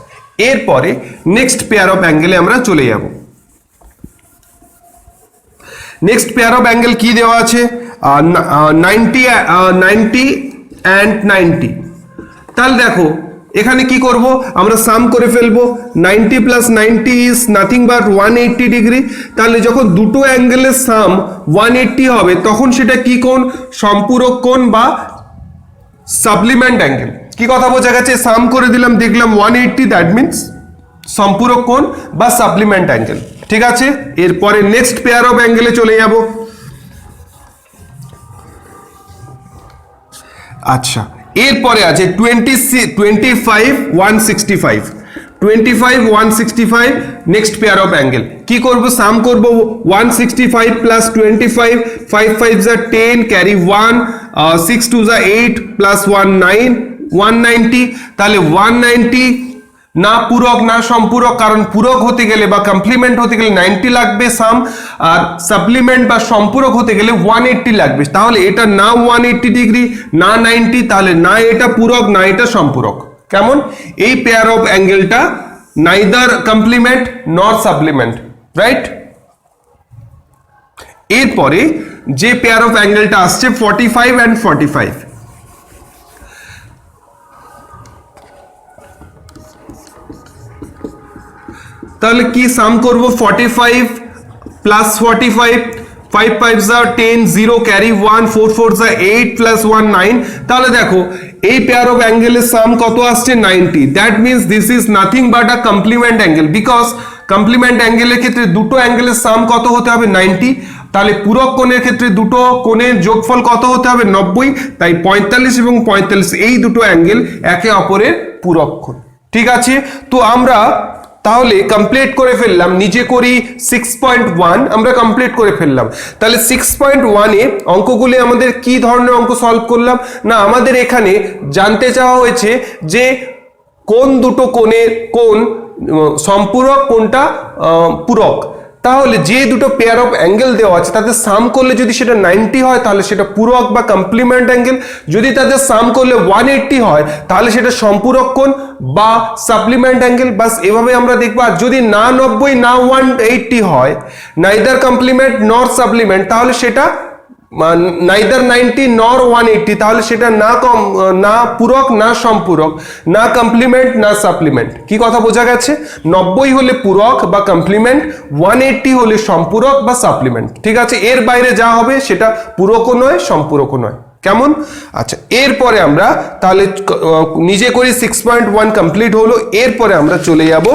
এরপরে নেক্সট পেয়ার অফ অ্যাঙ্গেলে আমরা চলে যাব নেক্সট পেয়ার অফ অ্যাঙ্গেল কি দেওয়া আছে 90 and 90 তাহলে দেখো এখানে কি করব আমরা সাম করে ফেলবো 90 plus 90 is nothing but 180 degree তাহলে যখন দুটো অ্যাঙ্গেলের সাম 180 হবে তখন সেটা কি কোণ সম্পূরক কোণ বা সাপ্লিমেন্ট অ্যাঙ্গেল কি কথা বোঝা গেছে সাম করে দিলাম দেখলাম 180 দ্যাট মিন্স সম্পূরক কোণ বা সাপ্লিমেন্ট অ্যাঙ্গেল ঠিক আছে এরপরে নেক্সট পেয়ার অফ অ্যাঙ্গেলে চলে যাব আচ্ছা এরপরে আছে 25 165 নেক্সট পেয়ার অফ অ্যাঙ্গেল কি করব সাম করব 165 প্লাস 25 5 5 যা 10 ক্যারি 1 6 2 যা 8 প্লাস 1 9 190 তাহলে 190 না পূরক না সম্পূরক কারণ পূরক হতে গেলে বা কমপ্লিমেন্ট হতে গেলে 90 লাগবে সাম আর সাপ্লিমেন্ট বা সম্পূরক হতে গেলে 180 লাগবে তাহলে এটা না 180 ডিগ্রি না 90 তাহলে না এটা পূরক না এটা সম্পূরক কেমন এই পেয়ার অফ অ্যাঙ্গেলটা নাইদার কমপ্লিমেন্ট নর সাপ্লিমেন্ট রাইট এরপরে যে পেয়ার অফ অ্যাঙ্গেলটা আসছে 45 and 45 তাহলে কি সাম করব 45 প্লাস 45 5 5 যা 10 0 ক্যারি 1 4 4 যা 8 প্লাস 1 9 তাহলে দেখো এই পেয়ার অফ অ্যাঙ্গেলের সাম কত আসছে 90 that means this is nothing but a complement angle because complement অ্যাঙ্গেলের ক্ষেত্রে দুটো অ্যাঙ্গেলের সাম কত হতে হবে 90 তাহলে পূরক কোণের ক্ষেত্রে দুটো কোণের যোগফল কত হতে হবে 90 তাই 45 এবং 45 এই দুটো অ্যাঙ্গেল একে অপরের পূরক কোণ ঠিক আছে তো আমরা তাহলে কমপ্লিট করে ফেললাম নিজে করি 6.1 আমরা কমপ্লিট করে ফেললাম তাহলে 6.1 এ অঙ্কগুলি আমাদের কি ধরনের অঙ্ক সলভ করলাম না আমাদের এখানে জানতে চাওয়া হয়েছে যে কোন দুটো কোণের কোণ সম্পূরক কোনটা পূরক তাহলে যে দুটো পেয়ার অফ অ্যাঙ্গেল দেওয়া আছে তাদের সাম করলে যদি সেটা 90 হয় তাহলে সেটা পূরক বা কমপ্লিমেন্ট অ্যাঙ্গেল যদি তাদের সাম করলে 180 হয় তাহলে সেটা সম্পূরক কোণ বা সাপ্লিমেন্ট অ্যাঙ্গেল বাস এভাবে আমরা দেখব আর যদি না 90 না 180 হয় নাইদার কমপ্লিমেন্ট নর সাপ্লিমেন্ট তাহলে সেটা নাইদার 90 নর 180 তাহলে সেটা না পূরক না সম্পূরক না কমপ্লিমেন্ট না সাপ্লিমেন্ট কি কথা বোঝা গেছে 90 হলে পূরক বা কমপ্লিমেন্ট 180 হলে সম্পূরক বা সাপ্লিমেন্ট ঠিক আছে এর বাইরে যা হবে সেটা পূরকও নয় সম্পূরকও নয় কেমন আচ্ছা এরপরে আমরা তাহলে নিজে করি 6.1 কমপ্লিট হলো এরপরে আমরা চলে যাব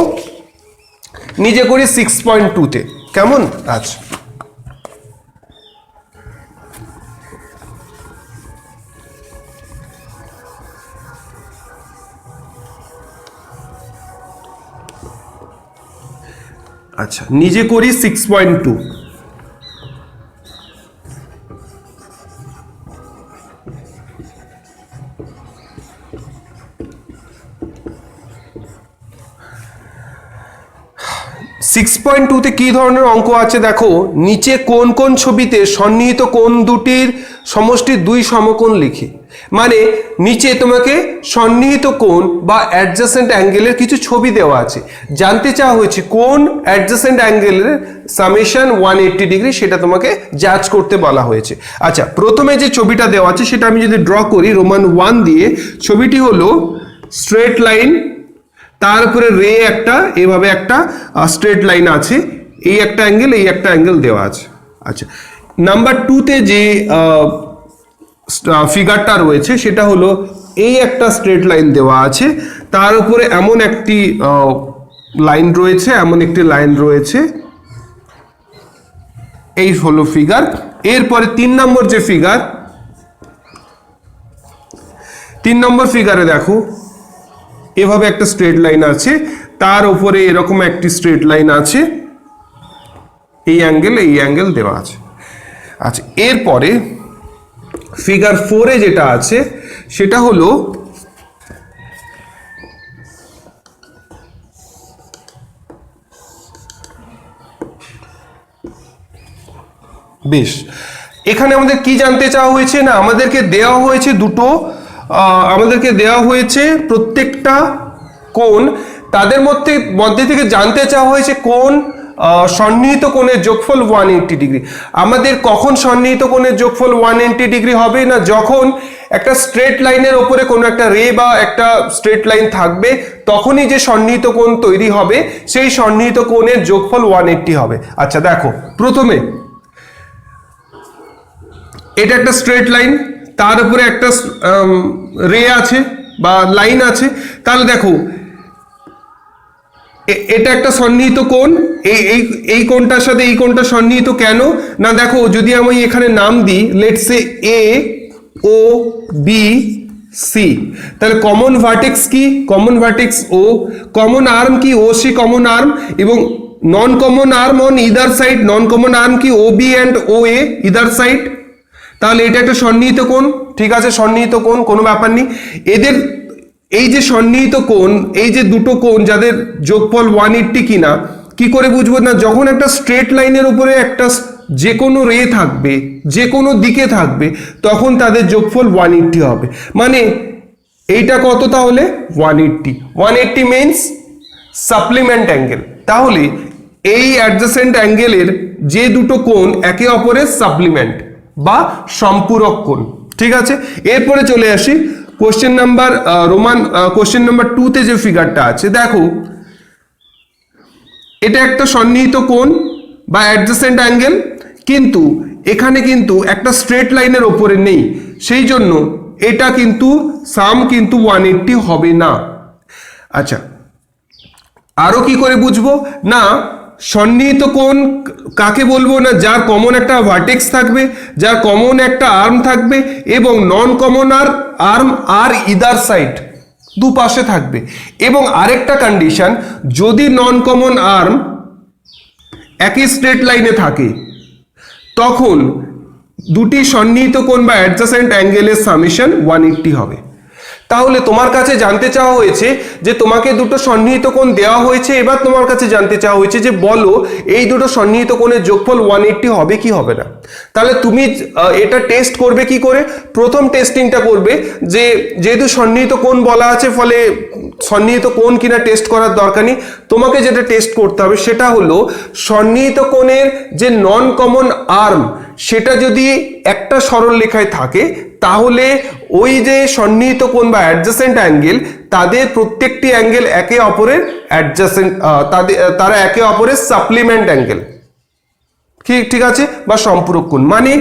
নিজে করি 6.2 তে কেমন আচ্ছা আচ্ছা নিজে করি 6.2 6.2 তে কি ধরনের অঙ্ক আছে দেখো নিচে কোন কোন ছবিতে সন্নিহিত কোণ দুটির সমষ্টি দুই সমকোণ লিখি মানে নিচে তোমাকে সন্নিহিত কোণ বা অ্যাডজাসেন্ট অ্যাঙ্গেলের কিছু ছবি দেওয়া আছে জানতে চাওয়া হয়েছে কোন অ্যাডজাসেন্ট অ্যাঙ্গেলের সামেশন 180 ডিগ্রি সেটা তোমাকে জাজ করতে বলা হয়েছে আচ্ছা প্রথমে যে ছবিটা দেওয়া আছে সেটা আমি যদি ড্র করি রোমান 1 দিয়ে ছবিটি হলো স্ট্রেট লাইন তারপরে রে একটা এভাবে একটা স্ট্রেট লাইন আছে এই একটা অ্যাঙ্গেল এই একটা অ্যাঙ্গেল দেওয়া আছে আচ্ছা নাম্বার 2 তে যে ফিগারটা রয়েছে সেটা হলো এই একটা স্ট্রেট লাইন দেওয়া আছে তার উপরে এমন একটি লাইন রয়েছে, এই হলো ফিগার। এরপরে 3 নম্বর যে ফিগার, 3 নম্বর ফিগারে দেখো এভাবে একটা স্ট্রেট লাইন আছে, তার উপরে এরকম একটি স্ট্রেট লাইন আছে, এই অ্যাঙ্গেল দেওয়া আছে। আচ্ছা, এরপরে ফিগার 4-এ যেটা আছে সেটা হলো বেশ, এখানে আমাদের কি জানতে চাওয়া হয়েছে না, আমাদেরকে দেওয়া হয়েছে প্রত্যেকটা কোণ, তাদের মধ্যে থেকে জানতে চাওয়া হয়েছে কোণ সন্নিহিত কোণের যোগফল 180 ডিগ্রি। আমাদের কখন সন্নিহিত কোণের যোগফল 180 ডিগ্রি হবে না, যখন একটা স্ট্রেট লাইনের উপরে কোনো একটা রে বা একটা স্ট্রেট লাইন থাকবে, তখনই যে সন্নিহিত কোণ তৈরি হবে সেই সন্নিহিত কোণের যোগফল 180 হবে। আচ্ছা দেখো, প্রথমে এটা একটা স্ট্রেট লাইন, তার উপরে একটা রে আছে বা লাইন আছে, তাহলে দেখো এটা একটা সন্নিহিত কোণ, এই কোণটার সাথে এই কোণটা সন্নিহিত কেন না, দেখো যদি আমি এখানে নাম দিই let's say A O B C, তাহলে কমন ভার্টেক্স কি, common vertex O, common arm কি ও সি কমন আর্ম, এবং non common arm on either side, non common arm কি O B and O A either side, তাহলে এটা একটা সন্নিহিত কোণ। ঠিক আছে, সন্নিহিত কোণ, কোনো ব্যাপার নেই। এদের এই যে সন্নিহিত কোণ, এই যে দুটো কোণ যাদের যোগফল 180 কিনা কি করে বুঝবো না, যখন একটা স্ট্রেট লাইনের উপরে একটা যে কোনো রে থাকবে, যে কোনো দিকে থাকবে, তখন তাদের যোগফল 180 হবে। মানে এইটা কত, তাহলে 180 মিনস সাপ্লিমেন্ট অ্যাঙ্গেল। তাহলে এই অ্যাডজেসেন্ট অ্যাঙ্গেলের যে দুটো কোণ একে অপরের সাপ্লিমেন্ট বা সম্পূরক কোণ। ঠিক আছে, এরপরে চলে আসি কোশ্চেন নাম্বার 2-তে যে ফিগারটা আছে, দেখো এটা একটা সন্নিহিত কোণ বা অ্যাডজেসেন্ট অ্যাঙ্গেল, কিন্তু এখানে কিন্তু একটা স্ট্রেট লাইনের ওপরে নেই, সেই জন্য এটা কিন্তু সাম কিন্তু 180 হবে না। আচ্ছা, আরো কি করে বুঝবো না, সন্নিহিত কোণ কাকে বলবো না, যার কমন একটা ভার্টেক্স থাকবে, যার কমন একটা আর্ম থাকবে, এবং non common arm are either side, দুপাশে থাকবে। এবং আরেকটা কন্ডিশন, যদি নন কমন আর্ম একই স্ট্রেট লাইনে থাকে, তখন দুটি সন্নিহিত কোণ বা অ্যাডজাসেন্ট অ্যাঙ্গেলের সামেশন 180 হবে। তাহলে তোমার কাছে জানতে চাওয়া হয়েছে যে তোমাকে দুটো সন্নিহিত কোণ দেওয়া হয়েছে, এবার তোমার কাছে জানতে চাওয়া হয়েছে যে বলো এই দুটো সন্নিহিত কোণের যোগফল 180 হবে কি হবে না। তাহলে তুমি এটা টেস্ট করবে কি করে, প্রথম টেস্টিংটা করবে যে যেহেতু সন্নিহিত কোণ বলা আছে, ফলে সন্নিহিত কোণ কিনা টেস্ট করার দরকার নেই, তোমাকে যেটা টেস্ট করতে হবে সেটা হলো সন্নিহিত কোণের যে নন কমন আর্ম, সেটা যদি একটা সরল রেখায় থাকে, তাহলে ওই যে সন্নিহিত কোণ বা অ্যাডজেসেন্ট অ্যাঙ্গেল, তাদের প্রত্যেকটি অ্যাঙ্গেল একে অপরের অ্যাডজেসেন্ট, তারা একে অপরের সাপ্লিমেন্ট অ্যাঙ্গেল। ঠিক আছে, বা সম্পূরক কোণ। মানে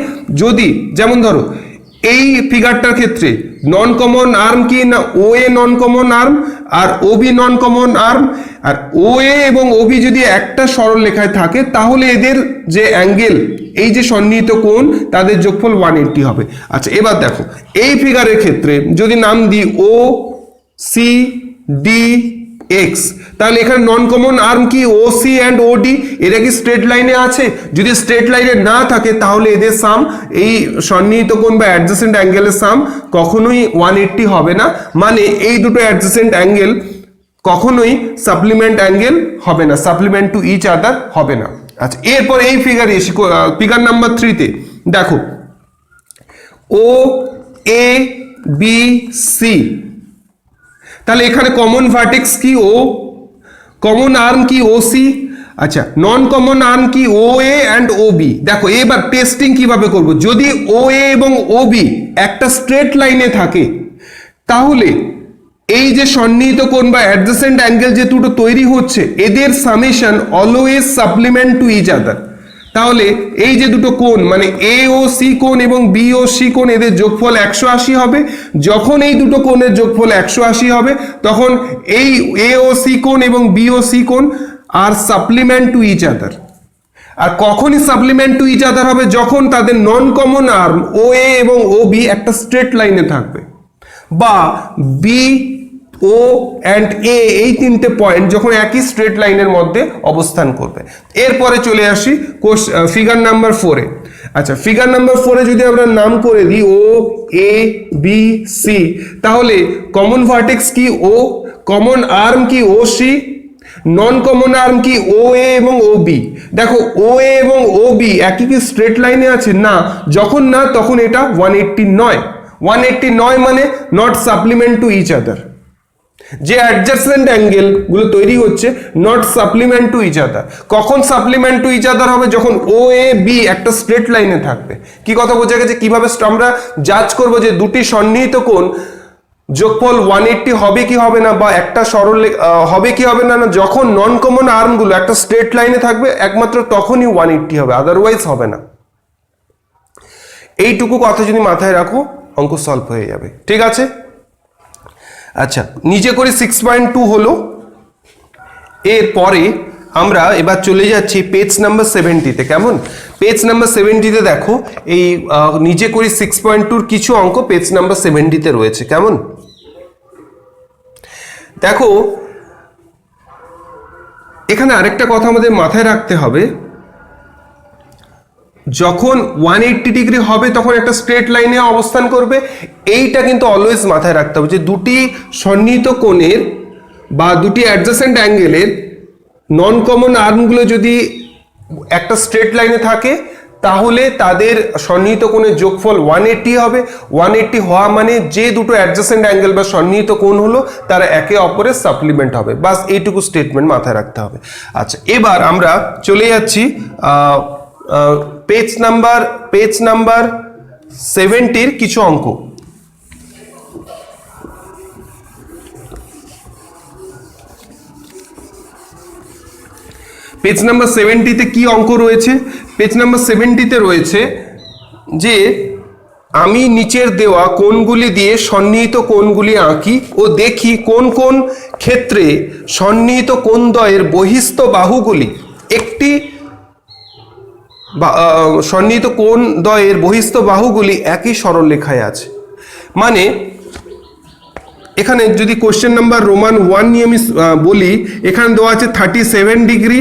যদি যেমন ধরো এই ফিগারটার ক্ষেত্রে নন কমন আর্ম কি না, ও A non common arm R O B non common arm, আর ও এ এবং ও বি যদি একটা সরল রেখায় থাকে, তাহলে এদের যে অ্যাঙ্গেল, এই যে সন্নিহিত কোণ, তাদের যোগফল 180 হবে। আচ্ছা, এবার দেখো এই ফিগারের ক্ষেত্রে যদি নাম দিই ও সি ডি এক্স, তাহলে এখানে নন কমন আর্ম কি O C and O D, এরা কি স্ট্রেট লাইনে আছে? যদি স্ট্রেট লাইনে না থাকে, তাহলে এদের সাম, এই সন্নিহিত কোণ বা অ্যাডজেসেন্ট অ্যাঙ্গেলের সাম কখনোই 180 হবে না। মানে এই দুটো অ্যাডজেসেন্ট অ্যাঙ্গেল কখনোই সাপ্লিমেন্ট অ্যাঙ্গেল হবে না, সাপ্লিমেন্ট টু ইচ আদার হবে না। আচ্ছা, এরপর এই ফিগারে এসে ফিগার নাম্বার 3-তে দেখো ও এ বি সি, তাহলে এখানে কমন ভার্টেক্স কি ও, কমন আর্ম কি ও সি, আচ্ছা নন কমন আর্ম কি O A and O B. দেখো এবার টেস্টিং কিভাবে করব, যদি ও এ এবং ও বি একটা স্ট্রেট লাইনে থাকে, তাহলে এই যে সন্নিহিত কোণ বা অ্যাডজেসেন্ট অ্যাঙ্গেল যে দুটো তৈরি হচ্ছে, এদের summation always supplement to each other. তাহলে এই যে দুটো কোণ মানে এ ও সি কোণ এবং বি ও সি কোণ এদের যোগফল 180 হবে। যখন এই দুটো কোণের যোগফল 180 হবে তখন এই এ ও সি কোণ এবং বি ও সি কোণ আর সাপ্লিমেন্ট টু ইচ আদার। আর কখনই সাপ্লিমেন্ট টু ইচ আদার হবে যখন তাদের নন কমন আর্ম ও এ এবং ও বি একটা স্ট্রেট লাইনে থাকবে, বা বি ও অ্যান্ড এ এই তিনটে পয়েন্ট যখন একই স্ট্রেট লাইনের মধ্যে অবস্থান করবে। এরপরে চলে আসি ফিগার নাম্বার 4-এ। আচ্ছা, ফিগার নাম্বার 4-এ যদি আমরা নাম করে দিই ও এ বি সি, তাহলে কমন ভার্টেক্স কি ও, কমন আর্ম কি ও সি, নন কমন আর্ম কি ও এ এবং ও বি। দেখো ও এ এবং ও বি একই কি স্ট্রেট লাইনে আছে? না, যখন না তখন এটা 180 নয়। 180 নয় মানে not supplement to each other. যে অ্যাডজাসেন্ট অ্যাঙ্গেল গুলো তৈরি হচ্ছে not supplement to each other. কখন সাপ্লিমেন্ট টু ইচ আদার হবে? যখন ও এ বি একটা স্ট্রেট লাইনে থাকবে। কি কথা বোঝা গেছে? কিভাবে আমরা জাজ করব যে দুটি সন্নিহিত কোণ যোগফল 180 হবে কি হবে না, বা একটা সরল হবে কি হবে না, যখন নন কমন আর্ম গুলো একটা স্ট্রেট লাইনে থাকবে একমাত্র তখনই 180 হবে, আদারওয়াইজ হবে না। এইটুকু কথা যদি মাথায় রাখো অঙ্ক সলভ হয়ে যাবে। ঠিক আছে? আচ্ছা, নিজে করে 6.2 হলো। এরপরে আমরা এবার চলে যাচ্ছি পেজ নাম্বার 70-তে। কেমন? পেজ নাম্বার 70-তে দেখো এই নিজে করে 6.2-র কিছু অঙ্ক পেজ নাম্বার 70-তে রয়েছে। কেমন? দেখো এখানে আরেকটা কথা আমাদের মাথায় রাখতে হবে, যখন 180 ডিগ্রি হবে তখন একটা স্ট্রেট লাইনে অবস্থান করবে। এইটা কিন্তু অলওয়েজ মাথায় রাখতে হবে যে দুটি সন্নিহিত কোণের বা দুটি অ্যাডজাসেন্ট অ্যাঙ্গেলের নন কমন আর্মগুলো যদি একটা স্ট্রেট লাইনে থাকে তাহলে তাদের সন্নিহিত কোণের যোগফল 180 হবে। 180 হওয়া মানে যে দুটো অ্যাডজাসেন্ট অ্যাঙ্গেল বা সন্নিহিত কোণ হলো তারা একে অপরের সাপ্লিমেন্ট হবে। বাস এইটুকু স্টেটমেন্ট মাথায় রাখতে হবে। আচ্ছা, এবার আমরা চলে যাচ্ছি পেজ নাম্বার 70-র কিছু অঙ্ক। পেজ নাম্বার 70-তে কি অঙ্ক রয়েছে? পেজ নাম্বার 70-তে রয়েছে যে আমি নিচের দেওয়া কোণগুলি দিয়ে সন্নিহিত কোণগুলি আঁকি ও দেখি কোন কোন ক্ষেত্রে সন্নিহিত কোণদ্বয়ের বহিস্থ বাহুগুলি একটি সন্নিহিত কোণদ্বয়ের বহিস্থ বাহুগুলি একই সরলরেখায় আছে। মানে এখানে যদি কোশ্চেন নাম্বার রোমান 1 নিয়ে আমি বলি, এখানে দেওয়া আছে 37 ডিগ্রি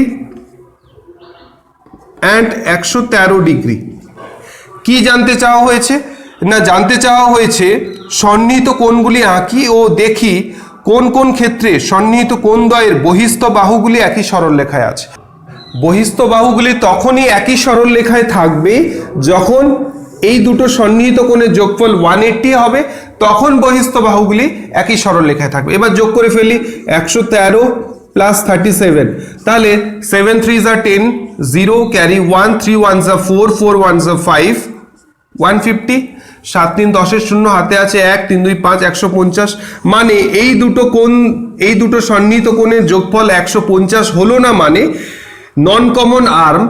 অ্যান্ড 113 ডিগ্রি। কি জানতে চাওয়া হয়েছে? না, জানতে চাওয়া হয়েছে সন্নিহিত কোণগুলি আঁকি ও দেখি কোন কোন ক্ষেত্রে সন্নিহিত কোণদ্বয়ের বহিস্থ বাহুগুলি একই সরলরেখায় আছে। বহিস্থ বাহুগুলি তখনই একই সরলরেখায় থাকবে যখন এই দুটো সন্নিহিত কোণের যোগফল 180 হবে, তখন বহিস্থ বাহুগুলি একই সরলরেখায় থাকবে। এবার যোগ করে ফেলি 113 প্লাস 37, তাহলে 7 3s are 10, 0 carry 1, 3 1s are 4, 4 1s are 5, 150, 7 3 10-এর শূন্য হাতে আছে 1, 3 2 5, 150। মানে এই দুটো সন্নিহিত কোণের যোগফল 150 হলো না, মানে নন কমন আর্ম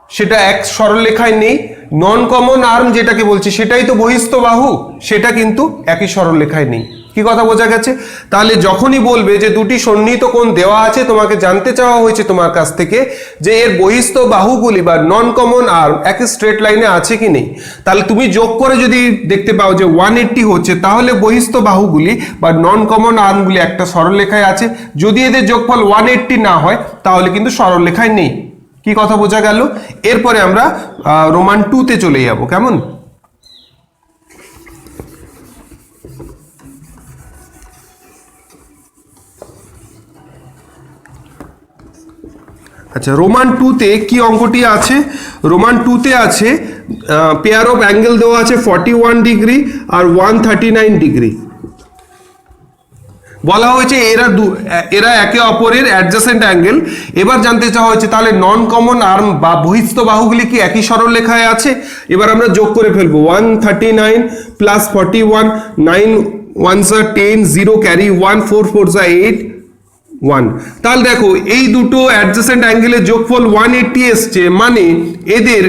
সেটা এক সরলরেখায় নেই। নন কমন আর্ম যেটাকে বলছি সেটাই তো বহিস্থ বাহু, সেটা কিন্তু একই সরলরেখায় নেই। কি কথা বোঝা গেছে? তাহলে যখনই বলবে যে দুটি সন্নিহিত কোণ দেওয়া আছে, তোমাকে জানতে চাওয়া হয়েছে তোমার কাছ থেকে যে এর বহিস্থ বাহুগুলি বা নন কমন আর্ম একই স্ট্রেট লাইনে আছে কি নেই, তাহলে তুমি যোগ করে যদি দেখতে পাও যে 180 হচ্ছে, তাহলে বহিস্থ বাহুগুলি বা নন কমন আর্মগুলি একটা সরলরেখায় আছে। যদি এদের যোগফল 180 না হয় তাহলে কিন্তু সরলরেখায় নেই। কি কথা বোঝা গেল? এরপরে আমরা রোমান 2-তে চলে যাব। কেমন? আচ্ছা, রোমান 2-তে কি অঙ্কটি আছে? রোমান 2-তে আছে পেয়ার অফ অ্যাঙ্গেল দেওয়া আছে 41 ডিগ্রি আর 139 ডিগ্রি। বলা হয়েছে এরা একে অপরের অ্যাডজাসেন্ট অ্যাঙ্গেল। এবার জানতে চাওয়া হয়েছে তাহলে নন কমন আর্ম বা বহিস্থ বাহুগুলি কি একই সরলরেখায় আছে? এবার আমরা যোগ করে ফেলবো 139 plus 41, 9 1s are 10, 0 carry 1, 4 4s are 8, 1। তাহলে দেখো এই দুটো অ্যাডজেসেন্ট অ্যাঙ্গেলের যোগফল 180 এসছে, মানে এদের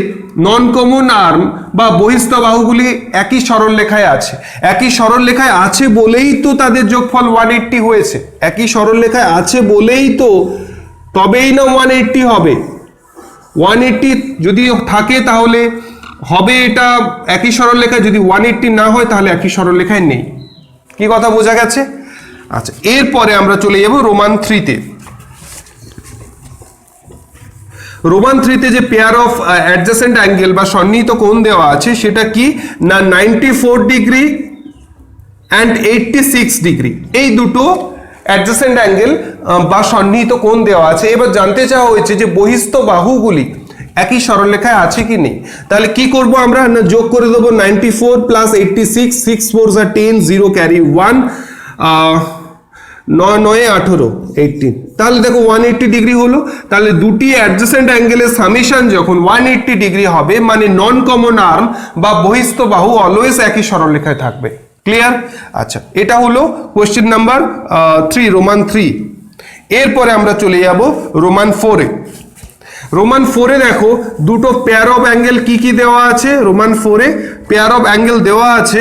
নন কমন আর্ম বা বহিস্থ বাহুগুলি একই সরলরেখায় আছে। একই সরলরেখায় আছে বলেই তো তাদের যোগফল 180 হয়েছে। একই সরলরেখায় আছে বলেই তো, তবেই না 180 হবে। 180 যদি থাকে তাহলে হবে এটা একই সরলরেখায়, যদি 180 না হয় তাহলে একই সরলরেখায় নেই। কি কথা বোঝা গেছে? আচ্ছা, এরপরে আমরা চলে যাব রোমান 3-তে। রোমান 3-তে যে পেয়ার অফ অ্যাডজেসেন্ট অ্যাঙ্গেল বা সন্নিহিত কোণ দেওয়া আছে সেটা কি না 94 ডিগ্রি অ্যান্ড 86 ডিগ্রি। এই দুটো অ্যাডজেসেন্ট অ্যাঙ্গেল বা সন্নিহিত কোণ দেওয়া আছে। এবার জানতে চাওয়া হয়েছে যে বহিস্থ বাহুগুলি একই সরলরেখায় আছে কি নেই। তাহলে কি করব আমরা না যোগ করে দেবো 94 প্লাস 86, 6 4 are 10, 0 ক্যারি 1, 9 9 18, 18। তাহলে দেখো 180 ডিগ্রি হলো। তাহলে দুটি অ্যাডজেসেন্ট অ্যাঙ্গেলের সামেশন যখন 180 ডিগ্রি হবে, মানে নন কমন আর্ম বা বহিস্থ বাহু অলওয়েজ একই সরলরেখায় থাকবে। ক্লিয়ার? আচ্ছা, এটা হলো কোশ্চেন নাম্বার 3, রোমান 3। এরপরে আমরা চলে যাব রোমান 4-এ। রোমান 4-এ দেখো দুটো পেয়ার অফ অ্যাঙ্গেল কি কি দেওয়া আছে। রোমান 4-এ পেয়ার অফ অ্যাঙ্গেল দেওয়া আছে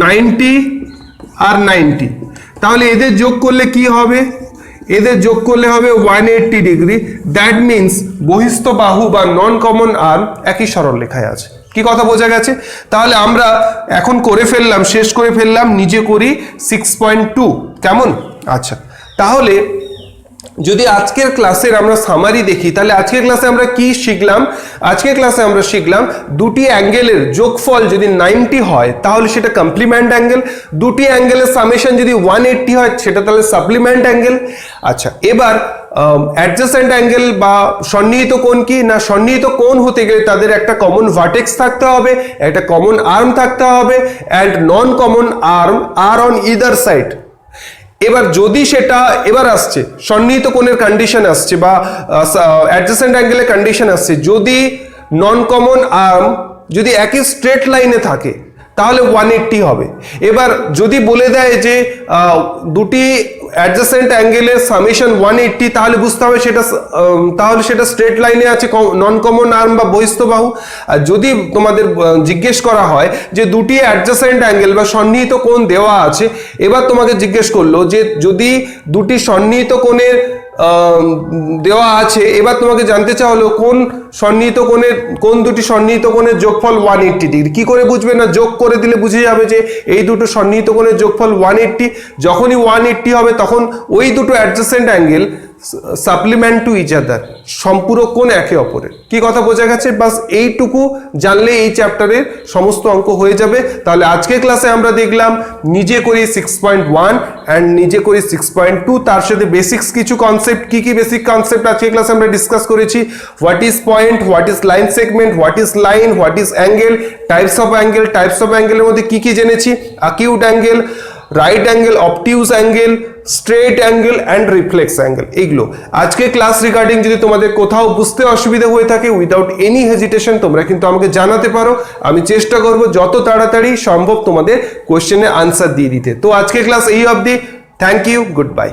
90 আর 90। তাহলে এদের যোগ করলে কি হবে? এদের যোগ করলে হবে 180 ডিগ্রি। দ্যাট মিনস বহিস্থ বাহু বা নন কমন আর্ম একই সরলরেখায় আছে। কি কথা বোঝা গেছে? তাহলে আমরা এখন করে ফেললাম, শেষ করে ফেললাম, নিজে করি 6.2। কেমন? আচ্ছা, তাহলে যদি আজকের ক্লাসের আমরা সামারি দেখি, তাহলে আজকের ক্লাসে আমরা কি শিখলাম? আজকের ক্লাসে আমরা শিখলাম দুটি অ্যাঙ্গেলের যোগফল যদি 90 হয় তাহলে সেটা কমপ্লিমেন্ট অ্যাঙ্গেল। দুটি অ্যাঙ্গেলের সামেশন যদি 180 হয় সেটা তাহলে সাপ্লিমেন্ট অ্যাঙ্গেল। আচ্ছা, এবার অ্যাডজেসেন্ট অ্যাঙ্গেল বা সন্নিহিত কোণ কি না, সন্নিহিত কোণ হতে গেলে তাদের একটা কমন ভার্টেক্স থাকতে হবে, একটা কমন আর্ম থাকতে হবে, and non common arm are on either side. এবার যদি সেটা এবার আসছে সন্নিহিত কোণের কন্ডিশন আসছে বা অ্যাডজেসেন্ট অ্যাঙ্গেলের কন্ডিশন আসছে, যদি নন কমন আর্ম যদি একই স্ট্রেট লাইনে থাকে তাহলে 180 হবে। এবার যদি বলে দেয় যে দুটি অ্যাডজেসেন্ট অ্যাঙ্গেলের সামেশন 180, তাহলে বুঝতে হবে সেটা তাহলে সেটা স্ট্রেট লাইনে আছে, নন কমন আর্ম বা বহিস্থ বাহু। আর যদি তোমাদের জিজ্ঞেস করা হয় যে দুটি অ্যাডজেসেন্ট অ্যাঙ্গেল বা সন্নিহিত কোণ দেওয়া আছে, এবার তোমাকে জিজ্ঞেস করলো যে যদি দুটি সন্নিহিত কোণের দেওয়া আছে, এবার তোমাকে জানতে চাওয়া হলো কোন দুটি সন্নিহিত কোণের যোগফল 180 ডিগ্রি। কি করে বুঝবে না যোগ করে দিলে বুঝে যাবে যে এই দুটো সন্নিহিত কোণের যোগফল 180। যখনই 180 হবে তখন ওই দুটো adjacent angle supplement to each other, সম্পূরক কোণ একে অপরের। কি কথা বোঝা গেছে? বাস এইটুকু জানলে এই চ্যাপ্টারের সমস্ত অঙ্ক হয়ে যাবে। তাহলে আজকের ক্লাসে আমরা দেখলাম নিজে করি 6.1 অ্যান্ড নিজে করি 6.2, তার সাথে বেসিক্স কিছু কনসেপ্ট। কি কি বেসিক কনসেপ্ট আজকের ক্লাসে আমরা ডিসকাস করেছি? What is point, what is line segment, what is line, what is angle, types of angle, types of অ্যাঙ্গেলের মধ্যে কি কি জেনেছি? Acute angle, right angle, obtuse angle, straight angle and reflex angle. এইগুলো আজকে ক্লাস রিগার্ডিং যদি তোমাদের কোথাও বুঝতে অসুবিধা হয়ে থাকে, উইদাউট এনি হেজিটেশন তোমরা কিন্তু আমাকে জানাতে পারো। আমি চেষ্টা করব যত তাড়াতাড়ি সম্ভব তোমাদের কোশ্চেনের আনসার দিয়ে দিতে। তো আজকে ক্লাস এই অবধি। Thank you, good by.